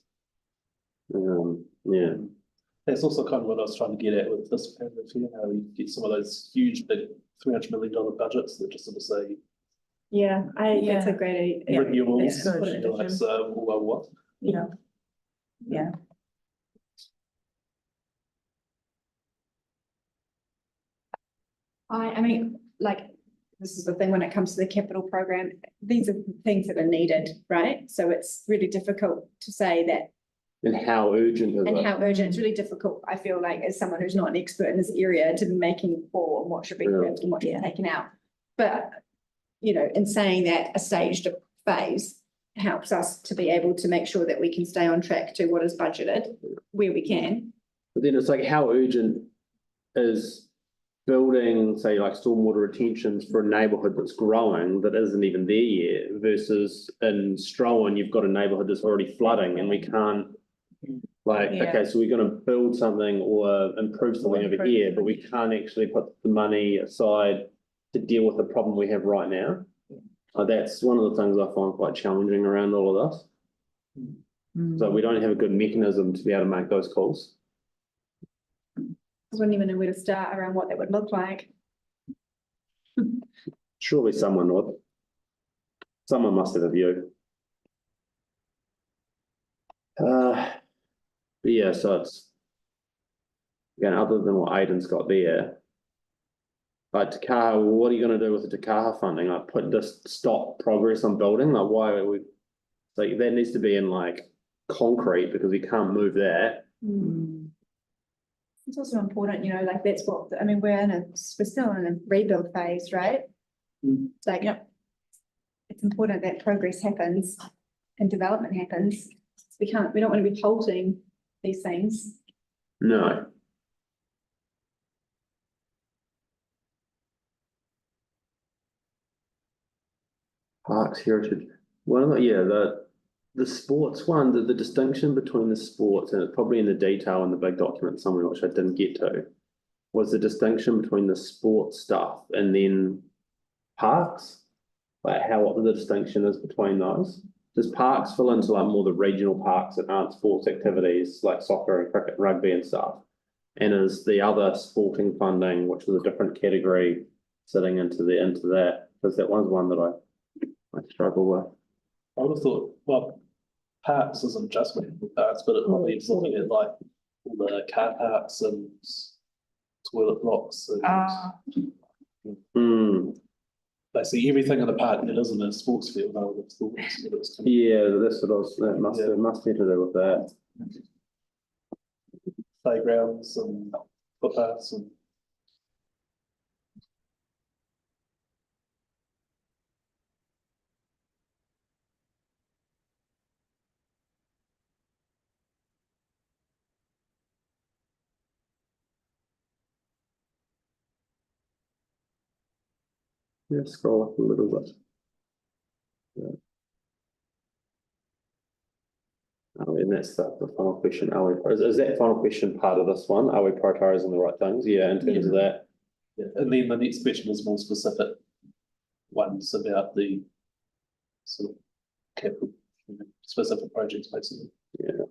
[SPEAKER 1] Yeah.
[SPEAKER 2] That's also kind of what I was trying to get at with this paragraph here, how you get some of those huge, big $300 million budgets that just sort of say
[SPEAKER 3] Yeah, that's a great idea.
[SPEAKER 2] renewables.
[SPEAKER 3] Yeah.
[SPEAKER 2] And you're like, so, well, what?
[SPEAKER 5] Yeah. Yeah.
[SPEAKER 3] I mean, like, this is the thing when it comes to the capital program, these are things that are needed, right? So it's really difficult to say that.
[SPEAKER 1] And how urgent is
[SPEAKER 3] And
[SPEAKER 1] it?
[SPEAKER 3] how urgent, it's really difficult, I feel like, as someone who's not an expert in this area, to be making a call on what should be kept and what should be taken out. But, in saying that a staged phase helps us to be able to make sure that we can stay on track to what is budgeted where we can.
[SPEAKER 1] But then it's like, how urgent is building, say, like stormwater retentions for a neighbourhood that's growing that isn't even there yet, versus in Strowan, you've got a neighbourhood that's already flooding and we can't, okay, so we're going to build something or improve something over here, but we can't actually put the money aside to deal with the problem we have right now. That's one of the things I find quite challenging around all of this. So we don't have a good mechanism to be able to make those calls.
[SPEAKER 3] I wouldn't even know where to start around what that would look like.
[SPEAKER 1] Surely someone would. Someone must have a view. But yeah, so it's, again, other than what Aidan's got there, like Takaha, what are you going to do with the Takaha funding? Like, just stop progress on building? Like, why are we, like, that needs to be in like concrete, because we can't move that.
[SPEAKER 3] It's also important, like that's what, we're still in a rebuild phase, right? Like, it's important that progress happens and development happens. We don't want to be halting these things.
[SPEAKER 1] No. Parks, heritage. Well, yeah, the sports one, the distinction between the sports, and it's probably in the detail in the big document somewhere, which I didn't get to, was the distinction between the sports stuff and then parks, like what the distinction is between those. does parks fall into like more the regional parks that aren't sports activities like soccer and cricket, rugby and stuff? And is the other sporting funding, which is a different category, sitting into that? Because that one's one that I struggle with.
[SPEAKER 2] I would have thought, well, parks isn't just with parks, but it probably is looking at like all the car parks and toilet blocks and basically everything in the park that isn't a sports field. I would have thought
[SPEAKER 1] That must be to do with that.
[SPEAKER 2] Playgrounds and footpaths and
[SPEAKER 1] Yeah, scroll up a little bit. Yeah. Oh, and that's the final question. Is that final question part of this one? Are we prioritising the right things? Yeah, in terms of that.
[SPEAKER 2] yeah. And then the next question is more specific ones about the sort of capital, specific projects basically.
[SPEAKER 1] Yeah.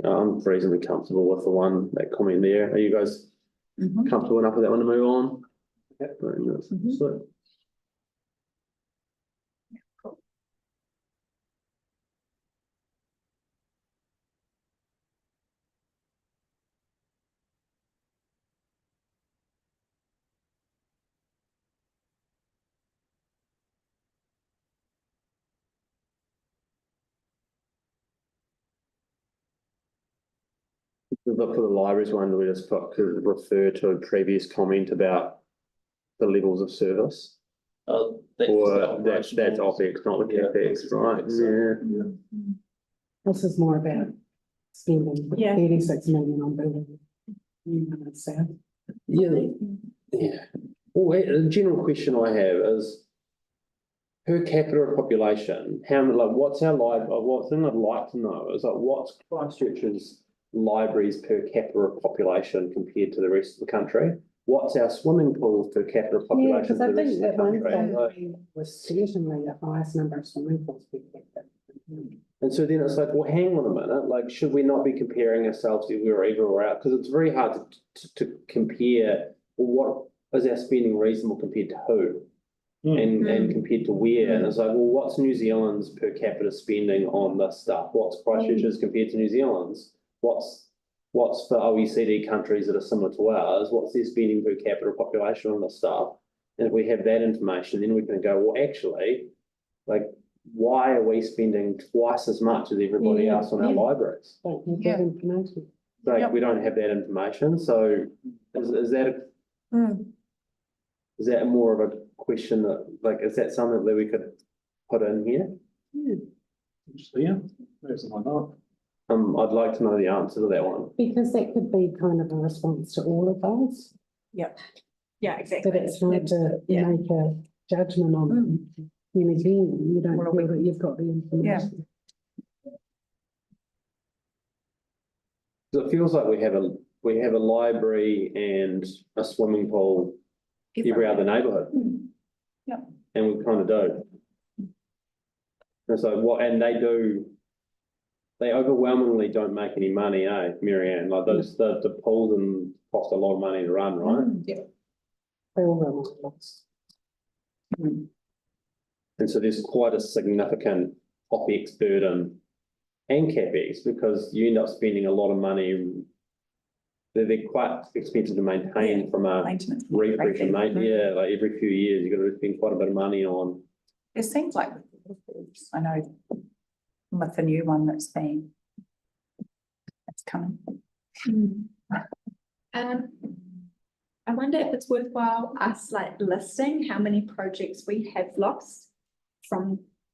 [SPEAKER 1] I'm reasonably comfortable with the one, that comment there. Are you guys comfortable enough with that one to move on?
[SPEAKER 2] Yep.
[SPEAKER 1] Very nice. So, look for the libraries one, we just could refer to a previous comment about the levels of service. Or that's OPEX, not the CapEx, right? Yeah.
[SPEAKER 7] This is more about spending 36 million on building.
[SPEAKER 1] Yeah. Well, the general question I have is, per capita population, what's our one thing I'd like to know is what's Christchurch's libraries per capita population compared to the rest of the country? What's our swimming pools per capita population
[SPEAKER 7] because
[SPEAKER 1] to the rest of the country?
[SPEAKER 7] we was certainly the highest number of swimming pools per capita.
[SPEAKER 1] And so then it's like, well, hang on a minute, should we not be comparing ourselves everywhere out? Because it's very hard to compare, what is our spending reasonable compared to who? And compared to where? And it's like, well, what's New Zealand's per capita spending on this stuff? What's Christchurch's compared to New Zealand's? What's for OECD countries that are similar to ours? What's their spending per capita population on this stuff? And if we have that information, then we can go, well, actually, why are we spending twice as much as everybody else on our libraries?
[SPEAKER 7] Don't have that information.
[SPEAKER 1] We don't have that information. So is that more of a question that, is that something that we could put in here?
[SPEAKER 2] Yeah, why not?
[SPEAKER 1] I'd like to know the answer to that one.
[SPEAKER 7] Because that could be kind of a response to all of those.
[SPEAKER 3] Yeah, exactly.
[SPEAKER 7] But it's hard to make a judgment on them. Then again, you don't feel that you've got the information.
[SPEAKER 1] So it feels like we have a library and a swimming pool every other neighbourhood.
[SPEAKER 5] Yeah.
[SPEAKER 1] And we kind of do. And so they overwhelmingly don't make any money, Marianne? The pools and cost a lot of money to run, right?
[SPEAKER 7] Yeah. They all run lots.
[SPEAKER 1] And so there's quite a significant OPEX burden and CapEx, because you end up spending a lot of money. They're quite expensive to maintain from a refresh and maintenance. Yeah, every few years you've got to spend quite a bit of money on.
[SPEAKER 5] It seems like, I know with the new one that's coming.
[SPEAKER 3] I wonder if it's worthwhile us listing how many projects we have lost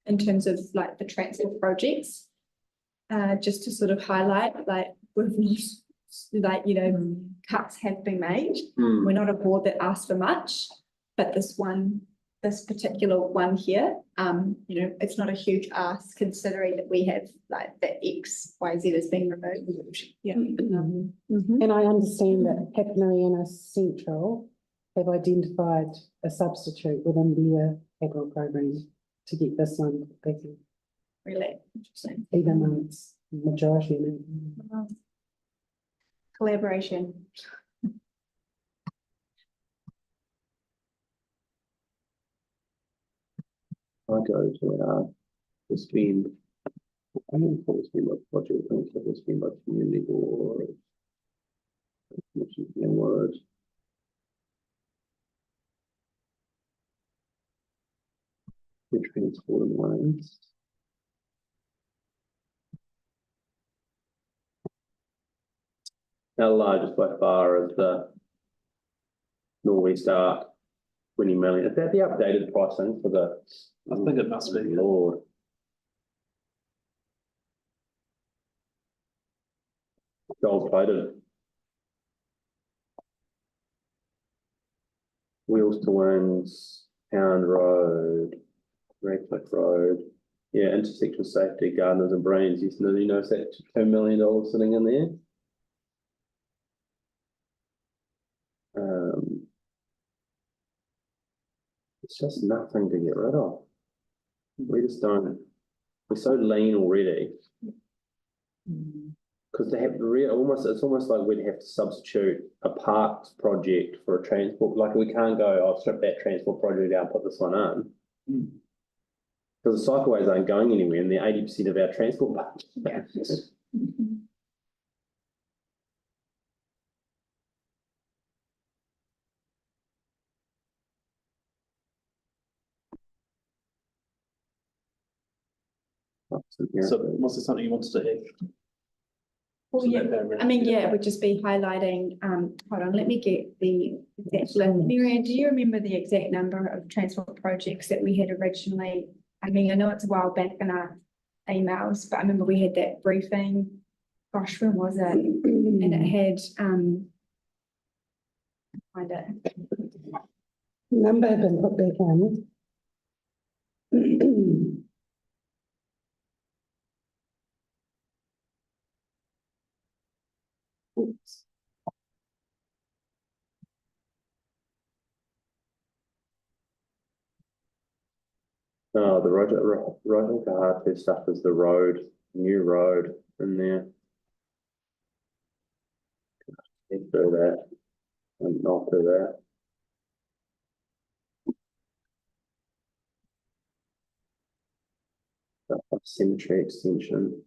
[SPEAKER 3] in terms of the transport projects, just to sort of highlight cuts have been made. We're not a board that asks for much, but this particular one here, it's not a huge ask considering that we have that X, Y, Z has been removed. Yeah.
[SPEAKER 7] And I understand that Papua Central have identified a substitute within their capital program to get this one back in.
[SPEAKER 3] Really interesting.
[SPEAKER 7] even though it's majority.
[SPEAKER 3] Collaboration.
[SPEAKER 1] I go to, the spend. I don't think it's been by project, I think it's been by community or. Word. The transport and lines. Our largest by far is the Norwest Arc, 20 million. Is that the updated pricing for the?
[SPEAKER 2] I think it must be.
[SPEAKER 1] Lord. Gold plated. Wheels to Wings, Pound Road, Redcliffe Road. Yeah, intersection safety, Gardeners and Brains. You notice that $2 million sitting in there? It's just nothing to get rid of. We just don't. We're so lean already. Because they have it's almost like we'd have to substitute a parks project for a transport. Like we can't go, I'll strip that transport project out and put this one in. Because the cycleways aren't going anywhere and they're 80% of our transport budget.
[SPEAKER 2] So was there something you wanted to add?
[SPEAKER 3] Well,
[SPEAKER 2] So
[SPEAKER 3] yeah,
[SPEAKER 2] that paragraph,
[SPEAKER 3] I mean, yeah, it would just be highlighting, hold on, let me get the exact list. Marianne, do you remember the exact number of transport projects that we had originally? I mean, I know it's a while back in our emails, but I remember we had that briefing. Gosh, when was it? And it had, find it.
[SPEAKER 7] Number had been put back in. Oops.
[SPEAKER 1] Oh, the road stuff is the road, new road in there. Can't do that and not do that. Cemetery extension.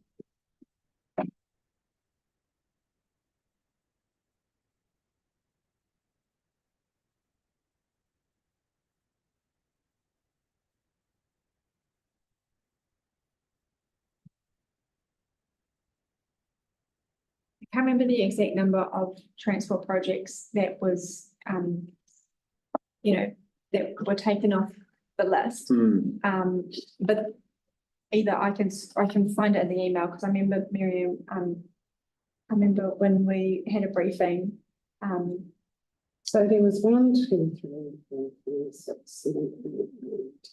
[SPEAKER 3] I can't remember the exact number of transport projects that was, you know, that were taken off the list. But either I can find it in the email because I remember Miriam, I remember when we had a briefing,
[SPEAKER 7] So there was 1, 2, 3, 4, 5, 6, 7, 8,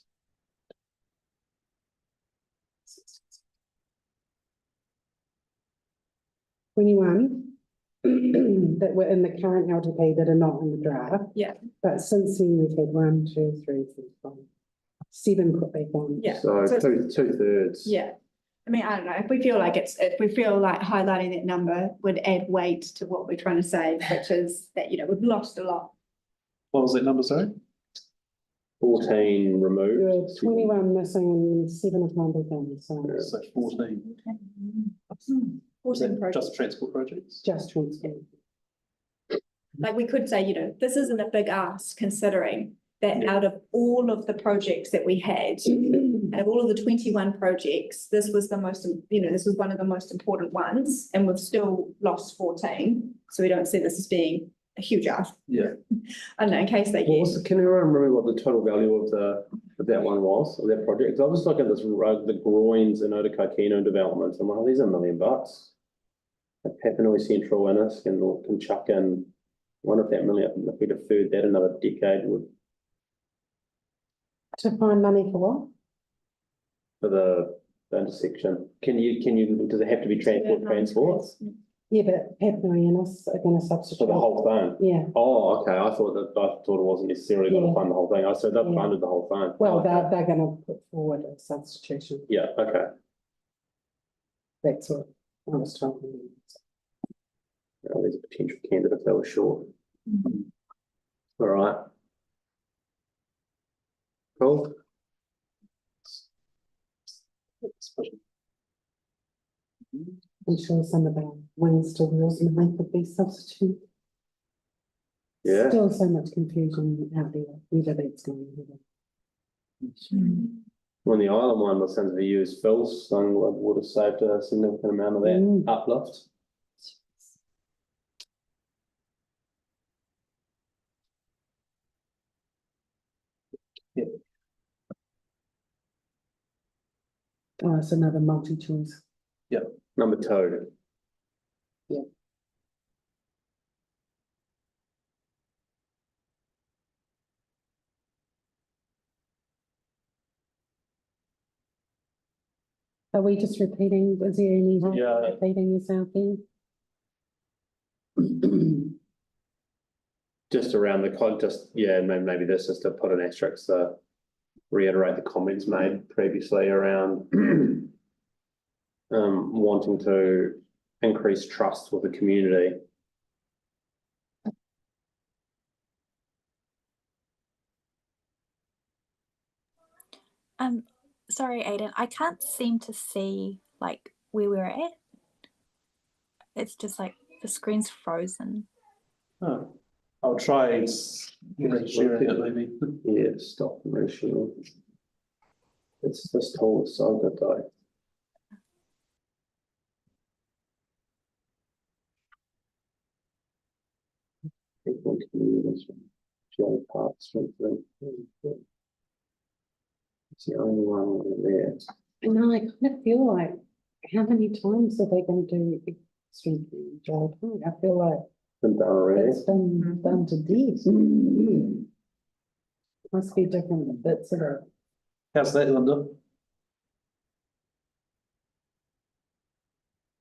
[SPEAKER 7] 21 that were in the current LTP that are not in the draft.
[SPEAKER 3] Yeah.
[SPEAKER 7] But since then we've had 1, 2, 3, 4, 5, 7 put back on.
[SPEAKER 3] Yeah.
[SPEAKER 1] So
[SPEAKER 3] So-
[SPEAKER 1] two-thirds.
[SPEAKER 3] yeah. I mean, I don't know, if we feel like highlighting that number would add weight to what we're trying to say, which is that, you know, we've lost a lot.
[SPEAKER 2] What was that number, sorry?
[SPEAKER 1] 14 removed.
[SPEAKER 7] There were 21 missing and 7 have gone back on, so
[SPEAKER 2] So 14. Was
[SPEAKER 3] 14
[SPEAKER 2] that
[SPEAKER 3] projects.
[SPEAKER 2] just transport projects?
[SPEAKER 7] just transfer.
[SPEAKER 3] Like we could say, you know, this isn't a big ask considering that
[SPEAKER 2] Yeah.
[SPEAKER 3] out of all of the projects that we had, out of all of the 21 projects, this was the most, you know, this was one of the most important ones, and we've still lost 14. So we don't see this as being a huge ask.
[SPEAKER 2] Yeah.
[SPEAKER 3] I don't know, in case they
[SPEAKER 1] Can anyone remember what the total value of that one was, of that project? 'Cause I was looking at this road, the Groins and Otakakino developments, and these are $1 million. Like Papanui Central and us can chuck in, one of that million, if we deferred that another decade would,
[SPEAKER 7] To find money for what?
[SPEAKER 1] for the intersection. Can you, does it have to be transport?
[SPEAKER 7] Yeah, but Papanui and us are gonna
[SPEAKER 1] For
[SPEAKER 7] substitute.
[SPEAKER 1] the whole thing?
[SPEAKER 7] Yeah,
[SPEAKER 1] Oh, okay, I thought it wasn't necessarily gonna
[SPEAKER 7] Yeah.
[SPEAKER 1] fund the whole thing. I said they've
[SPEAKER 7] Yeah.
[SPEAKER 1] funded the whole thing.
[SPEAKER 7] well,
[SPEAKER 1] Okay.
[SPEAKER 7] they're gonna put forward a substitution.
[SPEAKER 1] Yeah, okay.
[SPEAKER 7] That's what I was told.
[SPEAKER 1] There's a potential candidate if they were short. All right. Cool.
[SPEAKER 7] I'm sure some of our wings to wheels and they could be substitute.
[SPEAKER 1] Yeah.
[SPEAKER 7] Still so much confusion out there, whether that's going on.
[SPEAKER 1] On the island one, the sense of the use fills, so would have saved a significant amount of that uplift.
[SPEAKER 7] Oh, it's another multi-choice.
[SPEAKER 1] Number 2.
[SPEAKER 7] Are we just repeating, is there any harm in
[SPEAKER 2] Yeah.
[SPEAKER 7] repeating yourself there?
[SPEAKER 1] Just around the contest, yeah, maybe this is to put an asterisk to reiterate the comments made previously around wanting to increase trust with the community.
[SPEAKER 6] Sorry, Aidan, I can't seem to see like where we're at. It's just like the screen's frozen.
[SPEAKER 2] Oh, I'll try sharing it maybe.
[SPEAKER 1] Yeah, stop motion. It's this tool is so good though. People communities, show part strengthening. It's the only one there.
[SPEAKER 7] And I kind of feel like, how many times are they going to do strengthening job? I feel like
[SPEAKER 1] Been done already.
[SPEAKER 7] it's been done to death. Must be different bits of it.
[SPEAKER 2] How's that, Linda?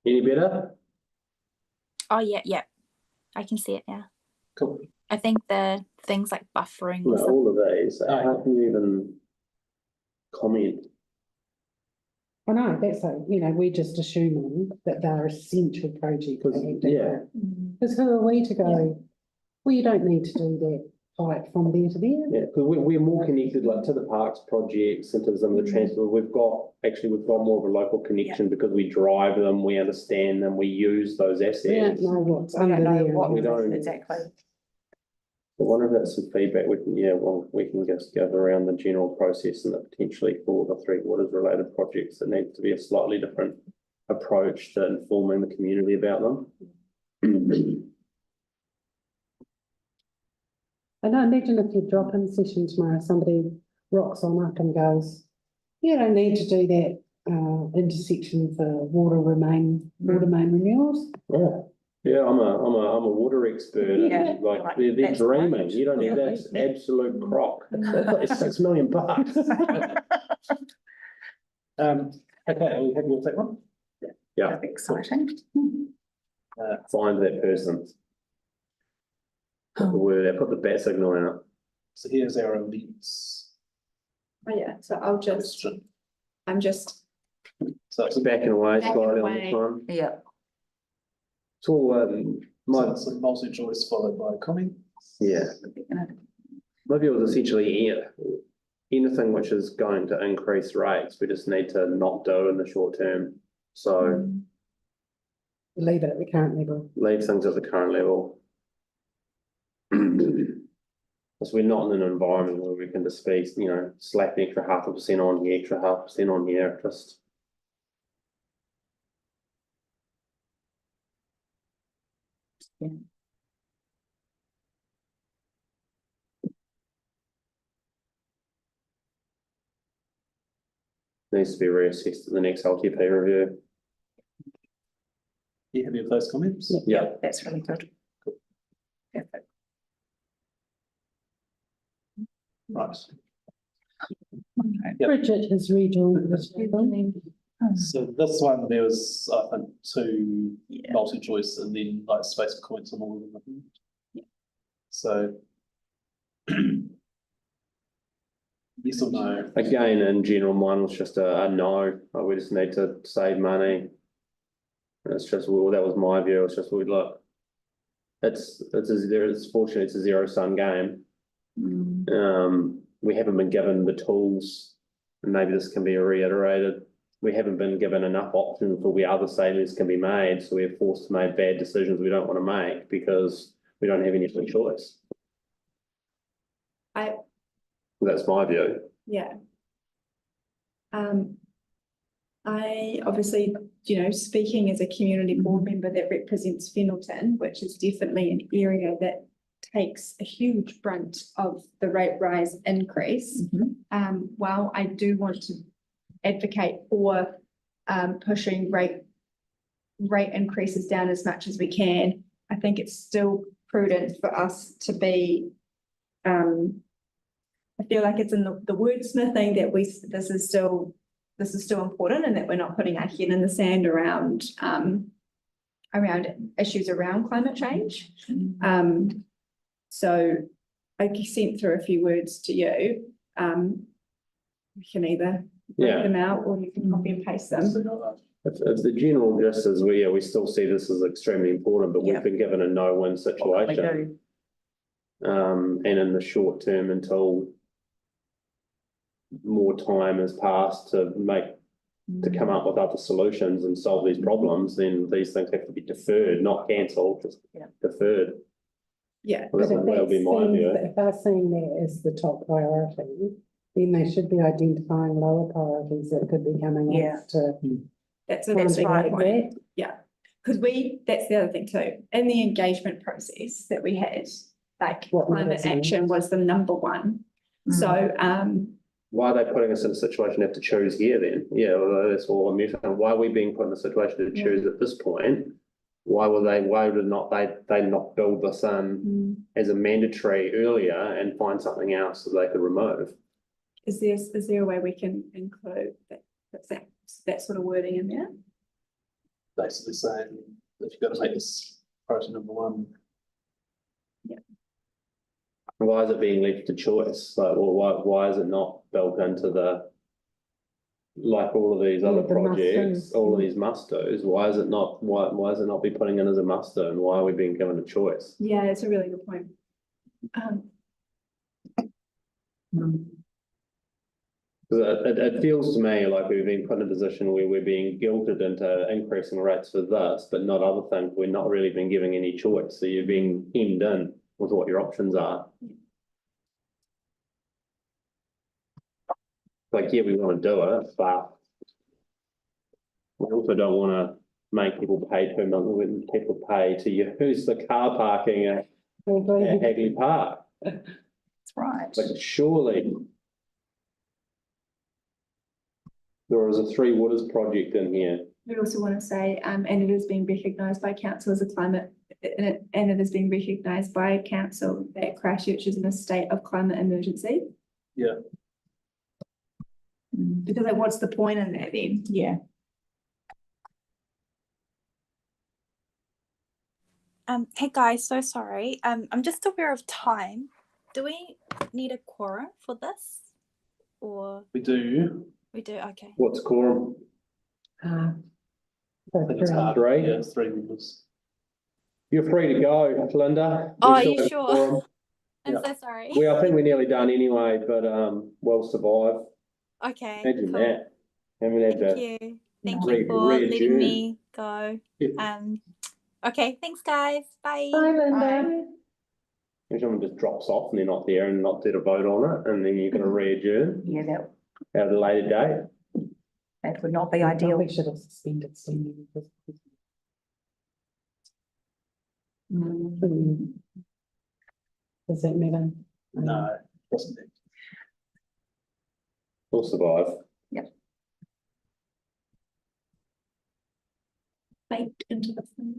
[SPEAKER 1] Any better?
[SPEAKER 6] Oh yeah, I can see it now.
[SPEAKER 2] Cool.
[SPEAKER 6] I think the things like buffering or
[SPEAKER 1] No,
[SPEAKER 6] something.
[SPEAKER 1] all of these. How can you even comment?
[SPEAKER 7] I know, that's like, we're just assuming that they're essential projects.
[SPEAKER 1] Yeah.
[SPEAKER 7] Because who are we to go, well, you don't need to do that pipe from there to there.
[SPEAKER 1] Yeah, because we're more connected like to the parks projects and to some of the transport. We've got more of a local connection because we drive them, we understand them, we use those assets.
[SPEAKER 7] We don't know what's
[SPEAKER 5] We
[SPEAKER 7] under
[SPEAKER 5] don't know
[SPEAKER 7] there.
[SPEAKER 5] what
[SPEAKER 1] we don't.
[SPEAKER 5] exactly.
[SPEAKER 1] I wonder if that's some feedback we can just give around the general process and that potentially for the Three Waters related projects that needs to be a slightly different approach to informing the community about them.
[SPEAKER 7] And I imagine if you drop in session tomorrow, somebody rocks on up and goes, you don't need to do that intersection for water main renewals.
[SPEAKER 1] Yeah, I'm a water expert.
[SPEAKER 5] Yeah,
[SPEAKER 1] And like
[SPEAKER 5] like,
[SPEAKER 1] they're
[SPEAKER 5] that's
[SPEAKER 1] dreaming.
[SPEAKER 5] great.
[SPEAKER 1] You don't need that's absolute crock. It's $6 million.
[SPEAKER 2] Okay, are we happy with that one?
[SPEAKER 1] Yeah,
[SPEAKER 5] That'd be exciting.
[SPEAKER 1] find that person. Put the word out, put the bat signal out.
[SPEAKER 2] So here's our elites
[SPEAKER 3] Oh, yeah, so
[SPEAKER 2] question.
[SPEAKER 3] I'm just,
[SPEAKER 2] So it's
[SPEAKER 1] Backing away
[SPEAKER 3] Backing
[SPEAKER 1] slightly on
[SPEAKER 3] away.
[SPEAKER 1] this one.
[SPEAKER 5] Yeah.
[SPEAKER 1] It's all
[SPEAKER 2] it's a multi-choice followed by comments.
[SPEAKER 1] my view is essentially anything which is going to increase rates, we just need to not do in the short term. So
[SPEAKER 7] Leave it at the current level.
[SPEAKER 1] leave things at the current level. Because we're not in an environment where we can just be, slap an extra 0.5% on here, extra 0.5% on here, just.
[SPEAKER 5] Yeah.
[SPEAKER 1] Needs to be reassessed at the next LTP review.
[SPEAKER 2] You happy with those comments?
[SPEAKER 1] Yeah.
[SPEAKER 5] That's really good. Perfect.
[SPEAKER 2] Right.
[SPEAKER 5] Okay.
[SPEAKER 2] Yep.
[SPEAKER 7] Bridget has rejoined this.
[SPEAKER 2] So this one, there was, I think, 2
[SPEAKER 5] Yeah.
[SPEAKER 2] multi-choice and then like space for comments on all of them.
[SPEAKER 5] Yeah.
[SPEAKER 2] So yes or no?
[SPEAKER 1] Again, in general, mine was just a no. We just need to save money. It's just, well, that was my view, it's just, we look. It's fortunately, it's a zero-sum game. We haven't been given the tools, and maybe this can be reiterated. We haven't been given enough options for where other savings can be made, so we're forced to make bad decisions we don't want to make because we don't have any other choice. That's my view.
[SPEAKER 3] Yeah. I obviously, speaking as a community board member that represents Fendalton, which is definitely an area that takes a huge brunt of the rate rise increase. While I do want to advocate for pushing rate increases down as much as we can, I think it's still prudent for us to be I feel like it's in the wordsmithing that this is still important, and that we're not putting our head in the sand around issues around climate change. So I sent through a few words to you. You can either break them out or you can copy and paste them.
[SPEAKER 1] If the general gist is we still see this as extremely important, but we've been given a no-win situation. And in the short term, until more time has passed to come up with other solutions and solve these problems, then these things have to be deferred, not cancelled, just deferred.
[SPEAKER 3] Yeah.
[SPEAKER 1] Well, that'll be my view.
[SPEAKER 7] If they're seeing that as the top priority, then they should be identifying lower priorities that could be coming off to.
[SPEAKER 3] That's
[SPEAKER 7] right.
[SPEAKER 3] Point. Yeah, because that's the other thing too. In the engagement process that we had, like climate action was the number one. So
[SPEAKER 1] why are they putting us in a situation to have to choose here then? Yeah, well, that's all I'm using. Why are we being put in a situation to choose at this point? Why did they not build this in as a mandatory earlier and find something else that they could remove?
[SPEAKER 3] Is there a way we can include that sort of wording in there?
[SPEAKER 2] Basically saying if you've got to make this priority number one.
[SPEAKER 3] Yeah.
[SPEAKER 1] Why is it being left to choice? Like, well, why is it not built into like all of these other projects, all of these must-dos? Why is it not be putting in as a must-do, and why are we being given a choice?
[SPEAKER 3] Yeah, it's a really good point.
[SPEAKER 1] It feels to me like we've been put in a position where we're being guilted into increasing rates for this, but not other things. We're not really been giving any choice. So you're being hemmed in with what your options are. Like, yeah, we want to do it, but we also don't want to make people pay too much when people pay to use the car parking at Hagley Park.
[SPEAKER 5] That's right.
[SPEAKER 1] Like, surely there is a Three Waters project in here.
[SPEAKER 3] We also want to say, and it is being recognised by council as a climate, and it is being recognised by council that Christchurch is in a state of climate emergency.
[SPEAKER 2] Yeah.
[SPEAKER 3] Because like, what's the point in that then?
[SPEAKER 5] Yeah.
[SPEAKER 6] Hey guys, so sorry. I'm just aware of time. Do we need a quorum for this? Or
[SPEAKER 2] we do.
[SPEAKER 6] We do, okay.
[SPEAKER 1] What's quorum?
[SPEAKER 2] I think it's hard.
[SPEAKER 1] Three?
[SPEAKER 2] Yeah, 3 members.
[SPEAKER 1] You're free to go, Linda.
[SPEAKER 6] Oh, are you sure? I'm
[SPEAKER 2] Yeah.
[SPEAKER 6] so sorry.
[SPEAKER 1] I think we're nearly done anyway, but we'll survive.
[SPEAKER 6] Okay.
[SPEAKER 1] Imagine
[SPEAKER 6] cool.
[SPEAKER 1] that. Haven't had
[SPEAKER 6] Thank
[SPEAKER 1] to
[SPEAKER 6] you. Thank you for letting
[SPEAKER 1] re-adjourn.
[SPEAKER 6] me go. Okay, thanks guys. Bye.
[SPEAKER 7] Bye, Linda.
[SPEAKER 5] Bye.
[SPEAKER 1] If someone just drops off and they're not there and not there to vote on it, and then you're going to re-adjourn
[SPEAKER 5] Yeah,
[SPEAKER 1] at a later date.
[SPEAKER 5] that would not be ideal.
[SPEAKER 7] We should have suspended senior. Does that matter?
[SPEAKER 2] No, it doesn't.
[SPEAKER 1] We'll survive.
[SPEAKER 3] Baked into the thing.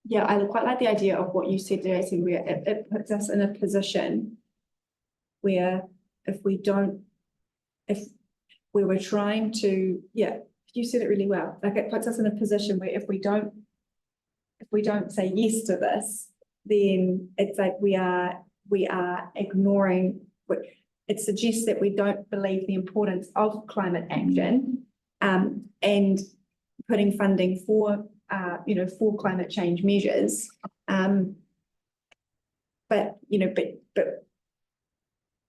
[SPEAKER 3] Yeah, I quite like the idea of what you said there, Jason, where it puts us in a position where if we were trying to, you said it really well. Like, it puts us in a position where if we don't say yes to this, then it's like we are ignoring. It suggests that we don't believe the importance of climate action, and putting funding for, for climate change measures. But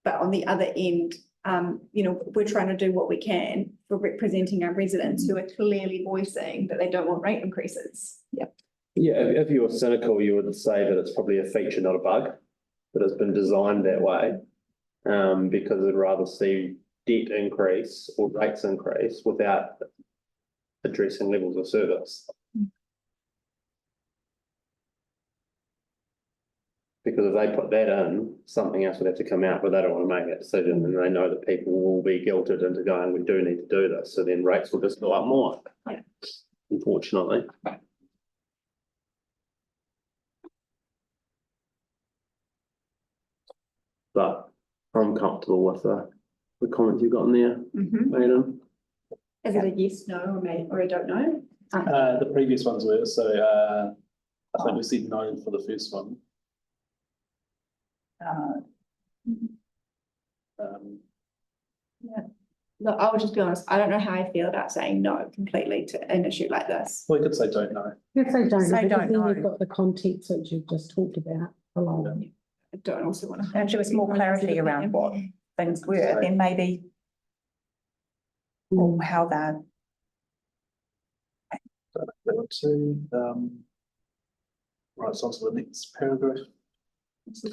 [SPEAKER 3] on the other end, we're trying to do what we can for representing our residents who are clearly voicing that they don't want rate increases. Yep.
[SPEAKER 1] Yeah, if you were cynical, you would say that it's probably a feature, not a bug, that it's been designed that way. Because they'd rather see debt increase or rates increase without addressing levels of service. Because if they put that in, something else would have to come out, but they don't want to make that decision, and they know that people will be guilted into going, we do need to do this, so then rates will just go up more.
[SPEAKER 3] Yeah.
[SPEAKER 1] Unfortunately. But I'm comfortable with the comments you've got in there, Aidan.
[SPEAKER 3] Is it a yes, no, or maybe, or I don't know?
[SPEAKER 2] The previous ones were, so I think we said no for the first one.
[SPEAKER 3] Look, I will just be honest, I don't know how I feel about saying no completely to an issue like this.
[SPEAKER 2] We could say don't know.
[SPEAKER 7] If they don't,
[SPEAKER 5] Say
[SPEAKER 7] because
[SPEAKER 5] don't
[SPEAKER 7] then
[SPEAKER 5] know.
[SPEAKER 7] you've got the context that you've just talked about along.
[SPEAKER 3] I don't also want to.
[SPEAKER 5] And if there was more clarity around what things were, then maybe, or how they're.
[SPEAKER 2] Right, so on to the next paragraph.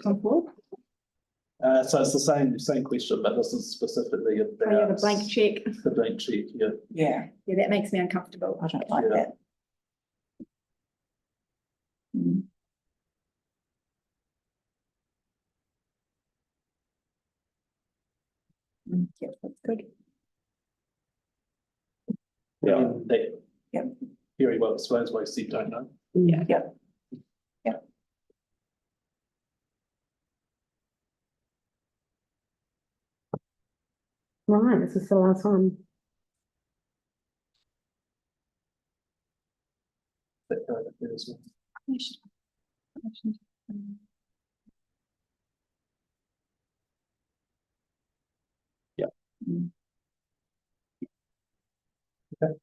[SPEAKER 3] Come forward.
[SPEAKER 2] So it's the same question, but this is specifically about.
[SPEAKER 3] Oh, yeah, the blank check.
[SPEAKER 2] The blank check, yeah.
[SPEAKER 5] Yeah,
[SPEAKER 3] Yeah, that makes me uncomfortable.
[SPEAKER 5] I don't like
[SPEAKER 2] Yeah.
[SPEAKER 5] that.
[SPEAKER 3] Yeah, that's good.
[SPEAKER 1] Yeah.
[SPEAKER 2] And that
[SPEAKER 5] Yep.
[SPEAKER 2] very well explains why you said don't know.
[SPEAKER 3] Yeah.
[SPEAKER 5] Yep.
[SPEAKER 7] Right, this is the last one.
[SPEAKER 2] That paragraph there as well.
[SPEAKER 1] Yeah.
[SPEAKER 2] Okay.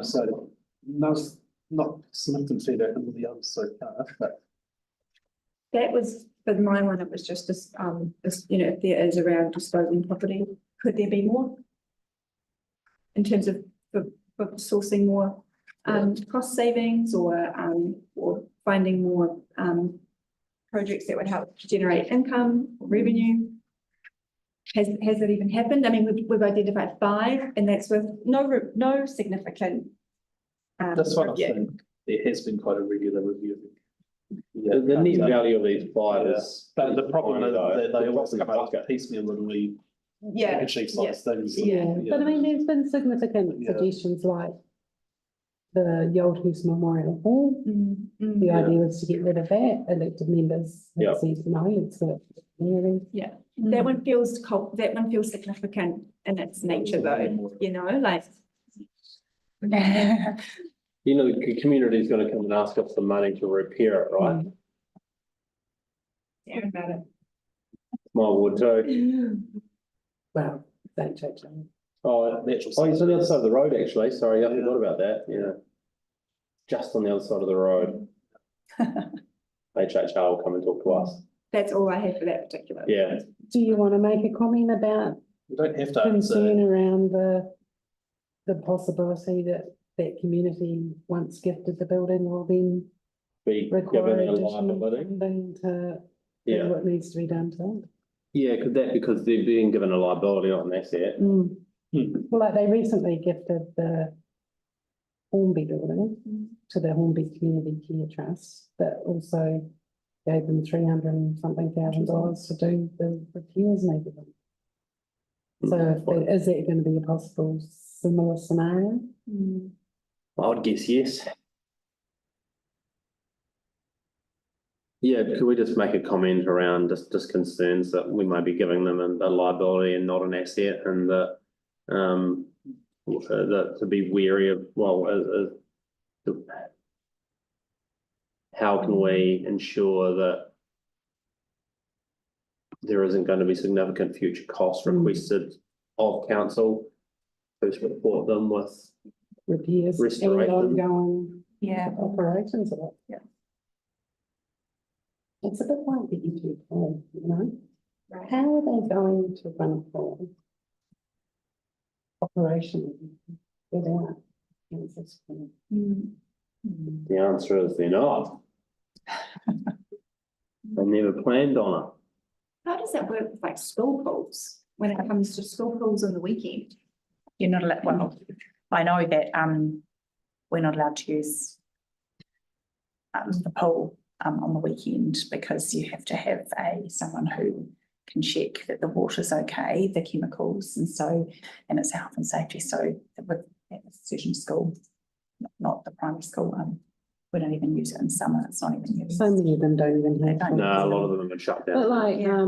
[SPEAKER 2] So no, not significant feedback on the others so far, but
[SPEAKER 3] That was, for my one, it was just this, if there is around disposing property, could there be more? In terms of for sourcing more cost savings or finding more projects that would help generate income or revenue? Has that even happened? I mean, we've identified 5, and that's with no significant.
[SPEAKER 2] that's what I
[SPEAKER 3] review.
[SPEAKER 2] think. There has been quite a regular review.
[SPEAKER 1] The net value of these 5 is.
[SPEAKER 2] But the problem is that they always
[SPEAKER 1] probably
[SPEAKER 2] come out
[SPEAKER 1] bucket.
[SPEAKER 2] piecemeal when we
[SPEAKER 3] Yeah,
[SPEAKER 2] achieve size things.
[SPEAKER 7] Yeah, but I mean, there's been significant
[SPEAKER 2] Yeah.
[SPEAKER 7] suggestions like the Yoltus Memorial Hall. The
[SPEAKER 2] Yeah.
[SPEAKER 7] idea was to get rid of that. Elected members
[SPEAKER 1] Yeah.
[SPEAKER 7] have said no, it's a area.
[SPEAKER 3] yeah. That one feels that one feels significant in its nature though, like.
[SPEAKER 1] You know, the community is going to come and ask us for money to repair it, right?
[SPEAKER 3] Yeah, about it.
[SPEAKER 1] My ward too.
[SPEAKER 7] Well, don't judge them.
[SPEAKER 1] Oh,
[SPEAKER 2] Natural.
[SPEAKER 1] it's on the other side of the road, actually. Sorry, I forgot about that. Yeah. Just on the other side of the road. HHR will come and talk to us.
[SPEAKER 3] That's all I had for that particular.
[SPEAKER 1] Yeah.
[SPEAKER 7] Do you want to make a comment about
[SPEAKER 2] We don't have to
[SPEAKER 7] concern
[SPEAKER 2] answer.
[SPEAKER 7] around the possibility that community, once gifted the building, will then
[SPEAKER 1] Be
[SPEAKER 7] require
[SPEAKER 1] given a
[SPEAKER 7] additional
[SPEAKER 1] liability.
[SPEAKER 7] funding to do
[SPEAKER 1] Yeah.
[SPEAKER 7] what needs to be done to it?
[SPEAKER 1] Yeah, because they're being given a liability, not an asset.
[SPEAKER 7] Mm.
[SPEAKER 2] Hmm.
[SPEAKER 7] Well, like they recently gifted the Hornby building to the Hornby Community Care Trust, that also gave them $300,000 to do the repairs needed. So is that going to be a possible similar scenario?
[SPEAKER 1] I would guess yes. Yeah, could we just make a comment around just concerns that we might be giving them a liability and not an asset, and that to be wary of, how can we ensure that there isn't going to be significant future costs requested of council to support them with
[SPEAKER 7] Repairs and
[SPEAKER 1] Restoration.
[SPEAKER 7] ongoing
[SPEAKER 5] Yeah.
[SPEAKER 7] operations of it.
[SPEAKER 5] Yeah.
[SPEAKER 7] It's a bit like the YouTube pool, you know?
[SPEAKER 3] Right.
[SPEAKER 7] How are they going to run a pool? Operation without council support?
[SPEAKER 1] the answer is they're not. They never planned on it.
[SPEAKER 3] How does that work with like school pools, when it comes to school pools on the weekend?
[SPEAKER 5] You're not allowed, well, I know that, we're not allowed to use the pool, on the weekend because you have to have someone who can check that the water's okay, the chemicals, and so, and it's health and safety, so with at a certain school, not the primary school, we don't even use it in summer, it's not even used.
[SPEAKER 7] So many of them don't even
[SPEAKER 5] They
[SPEAKER 7] have.
[SPEAKER 5] don't.
[SPEAKER 1] No, a lot of them have been shut
[SPEAKER 7] But
[SPEAKER 1] down.
[SPEAKER 7] like,
[SPEAKER 5] Yeah.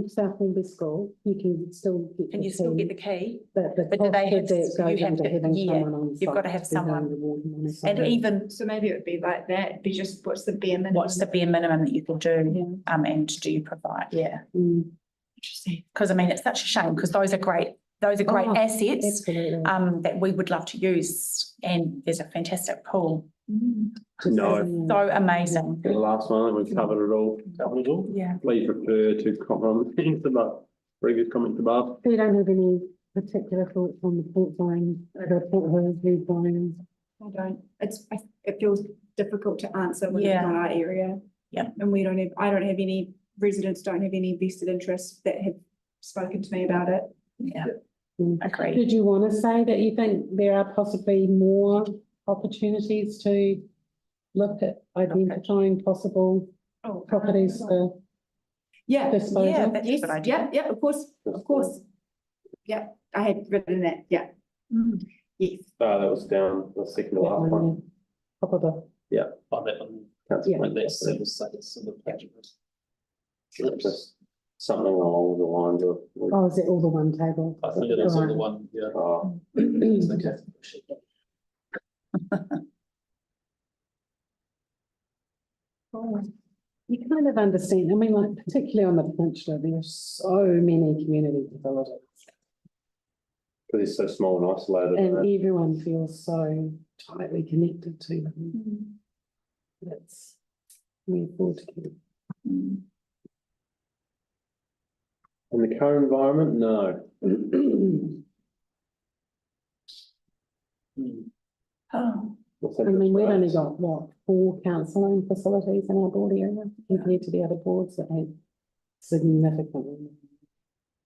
[SPEAKER 7] South Hornby School, you can still get.
[SPEAKER 5] And you still get the key,
[SPEAKER 7] But the
[SPEAKER 5] but do
[SPEAKER 7] cost
[SPEAKER 5] they
[SPEAKER 7] of
[SPEAKER 5] have-
[SPEAKER 7] that
[SPEAKER 5] you
[SPEAKER 7] goes
[SPEAKER 5] have
[SPEAKER 7] into
[SPEAKER 5] to-
[SPEAKER 7] having
[SPEAKER 5] yeah,
[SPEAKER 7] someone on
[SPEAKER 5] you've got to
[SPEAKER 7] site
[SPEAKER 5] have
[SPEAKER 7] to be doing
[SPEAKER 5] someone.
[SPEAKER 7] the water monitoring.
[SPEAKER 5] and even
[SPEAKER 3] So maybe it would be like that, be just what's the bare minimum?
[SPEAKER 5] what's the bare minimum that you can do, and do you provide, yeah.
[SPEAKER 7] Mm,
[SPEAKER 3] Interesting.
[SPEAKER 5] Because I mean, it's such a shame, because those are great
[SPEAKER 7] Oh,
[SPEAKER 5] assets,
[SPEAKER 7] absolutely.
[SPEAKER 5] that we would love to use, and there's a fantastic pool,
[SPEAKER 7] Just
[SPEAKER 1] No.
[SPEAKER 7] hasn't-
[SPEAKER 5] so amazing,
[SPEAKER 1] The last one, I think we've covered it all.
[SPEAKER 2] Covered it all.
[SPEAKER 5] yeah.
[SPEAKER 1] Please refer to comments above, previous comments above.
[SPEAKER 7] So you don't have any particular thoughts on the port line, the port hose line?
[SPEAKER 3] I don't, it feels difficult to answer when it's
[SPEAKER 5] Yeah.
[SPEAKER 3] not our area.
[SPEAKER 5] Yeah.
[SPEAKER 3] And I don't have any, residents don't have any vested interests that have spoken to me about it.
[SPEAKER 5] Yeah,
[SPEAKER 7] Mm.
[SPEAKER 5] agreed.
[SPEAKER 7] Did you want to say that you think there are possibly more opportunities to look at identifying possible
[SPEAKER 3] Oh,
[SPEAKER 7] properties for
[SPEAKER 3] Yeah,
[SPEAKER 7] disposal?
[SPEAKER 5] Yeah, that's a
[SPEAKER 3] yes,
[SPEAKER 5] good idea.
[SPEAKER 3] yeah, of course. Yeah, I had written that, yeah,
[SPEAKER 5] Mm.
[SPEAKER 3] yes.
[SPEAKER 1] That was down the second to last one.
[SPEAKER 7] Top of the,
[SPEAKER 2] On that one,
[SPEAKER 1] That's
[SPEAKER 7] Yeah.
[SPEAKER 2] like that service status in the page.
[SPEAKER 1] just something along the lines of.
[SPEAKER 7] oh, is it all the one table?
[SPEAKER 2] I think it is all the
[SPEAKER 7] Right.
[SPEAKER 2] one, yeah.
[SPEAKER 1] Okay.
[SPEAKER 7] You kind of understand, I mean, like particularly on the peninsula, there's so many community developers.
[SPEAKER 1] Because it's so small and isolated.
[SPEAKER 7] And
[SPEAKER 1] and
[SPEAKER 7] everyone feels so tightly connected to them. That's, we afford to keep.
[SPEAKER 5] Mm.
[SPEAKER 1] In the current environment, no.
[SPEAKER 5] Oh,
[SPEAKER 1] I
[SPEAKER 7] I mean, we've only got, what, 4 counselling facilities in our board area compared to the other boards that have significantly.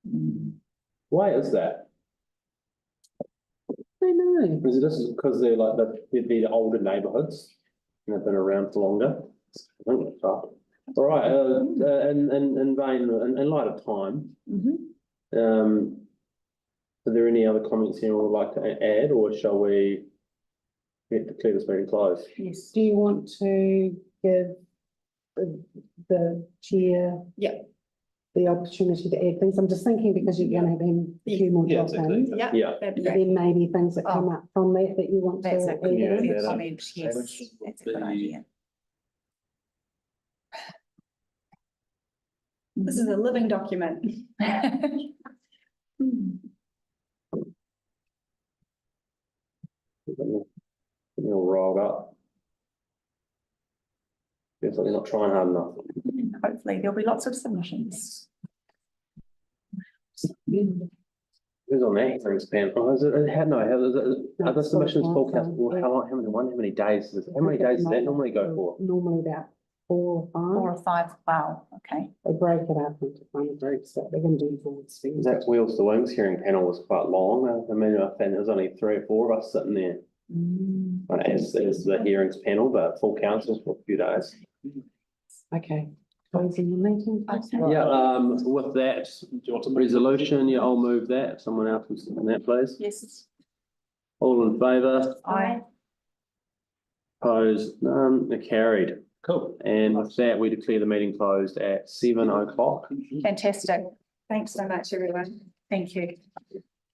[SPEAKER 5] mm.
[SPEAKER 1] Why is that?
[SPEAKER 7] I know.
[SPEAKER 1] Is it just because they're like they're the older neighbourhoods and they've been around for longer? I think that's right. All right, in light of time,
[SPEAKER 5] Mhm.
[SPEAKER 1] are there any other comments anyone would like to add, or shall we declare this meeting closed?
[SPEAKER 5] Yes.
[SPEAKER 7] Do you want to give the chair?
[SPEAKER 3] Yeah.
[SPEAKER 7] The opportunity to add things? I'm just thinking because you're going to have him a few more
[SPEAKER 2] Yeah,
[SPEAKER 7] drop
[SPEAKER 2] exactly.
[SPEAKER 7] ins.
[SPEAKER 3] Yeah,
[SPEAKER 1] Yeah.
[SPEAKER 3] that'd be great.
[SPEAKER 7] Then maybe things that come up from that you want to
[SPEAKER 5] That's a
[SPEAKER 7] add.
[SPEAKER 5] good,
[SPEAKER 1] Yeah,
[SPEAKER 7] in.
[SPEAKER 5] good
[SPEAKER 1] that,
[SPEAKER 5] comment, yes,
[SPEAKER 2] which
[SPEAKER 5] that's a
[SPEAKER 2] would
[SPEAKER 5] good
[SPEAKER 2] be-
[SPEAKER 5] idea.
[SPEAKER 3] This is a living document.
[SPEAKER 5] Hmm.
[SPEAKER 1] You're all rolled up. Feels like you're not trying hard enough.
[SPEAKER 5] Hopefully there'll be lots of submissions.
[SPEAKER 1] Who's on that hearing span? Oh, is it, are the submissions full council? Well, how many days does that normally go for?
[SPEAKER 7] Normally about 4 or 5.
[SPEAKER 5] 4 or 5, wow, okay.
[SPEAKER 7] They break it up into kind of groups that they're going to do board things.
[SPEAKER 1] That Wheels to Wings hearing panel was quite long. I mean, I think there was only 3 or 4 of us sitting there. As the hearings panel, but full council for a few days.
[SPEAKER 7] Okay, closing the meeting.
[SPEAKER 5] Okay.
[SPEAKER 1] Yeah, with that
[SPEAKER 2] Do you want to?
[SPEAKER 1] resolution, yeah, I'll move that. If someone else can second that, please.
[SPEAKER 5] Yes,
[SPEAKER 1] All in favour?
[SPEAKER 5] I,
[SPEAKER 1] Opposed? None? They're carried.
[SPEAKER 2] Cool.
[SPEAKER 1] And with that, we declare the meeting closed at 7 o'clock.
[SPEAKER 5] fantastic,
[SPEAKER 3] Thanks so much, everyone.
[SPEAKER 5] thank you.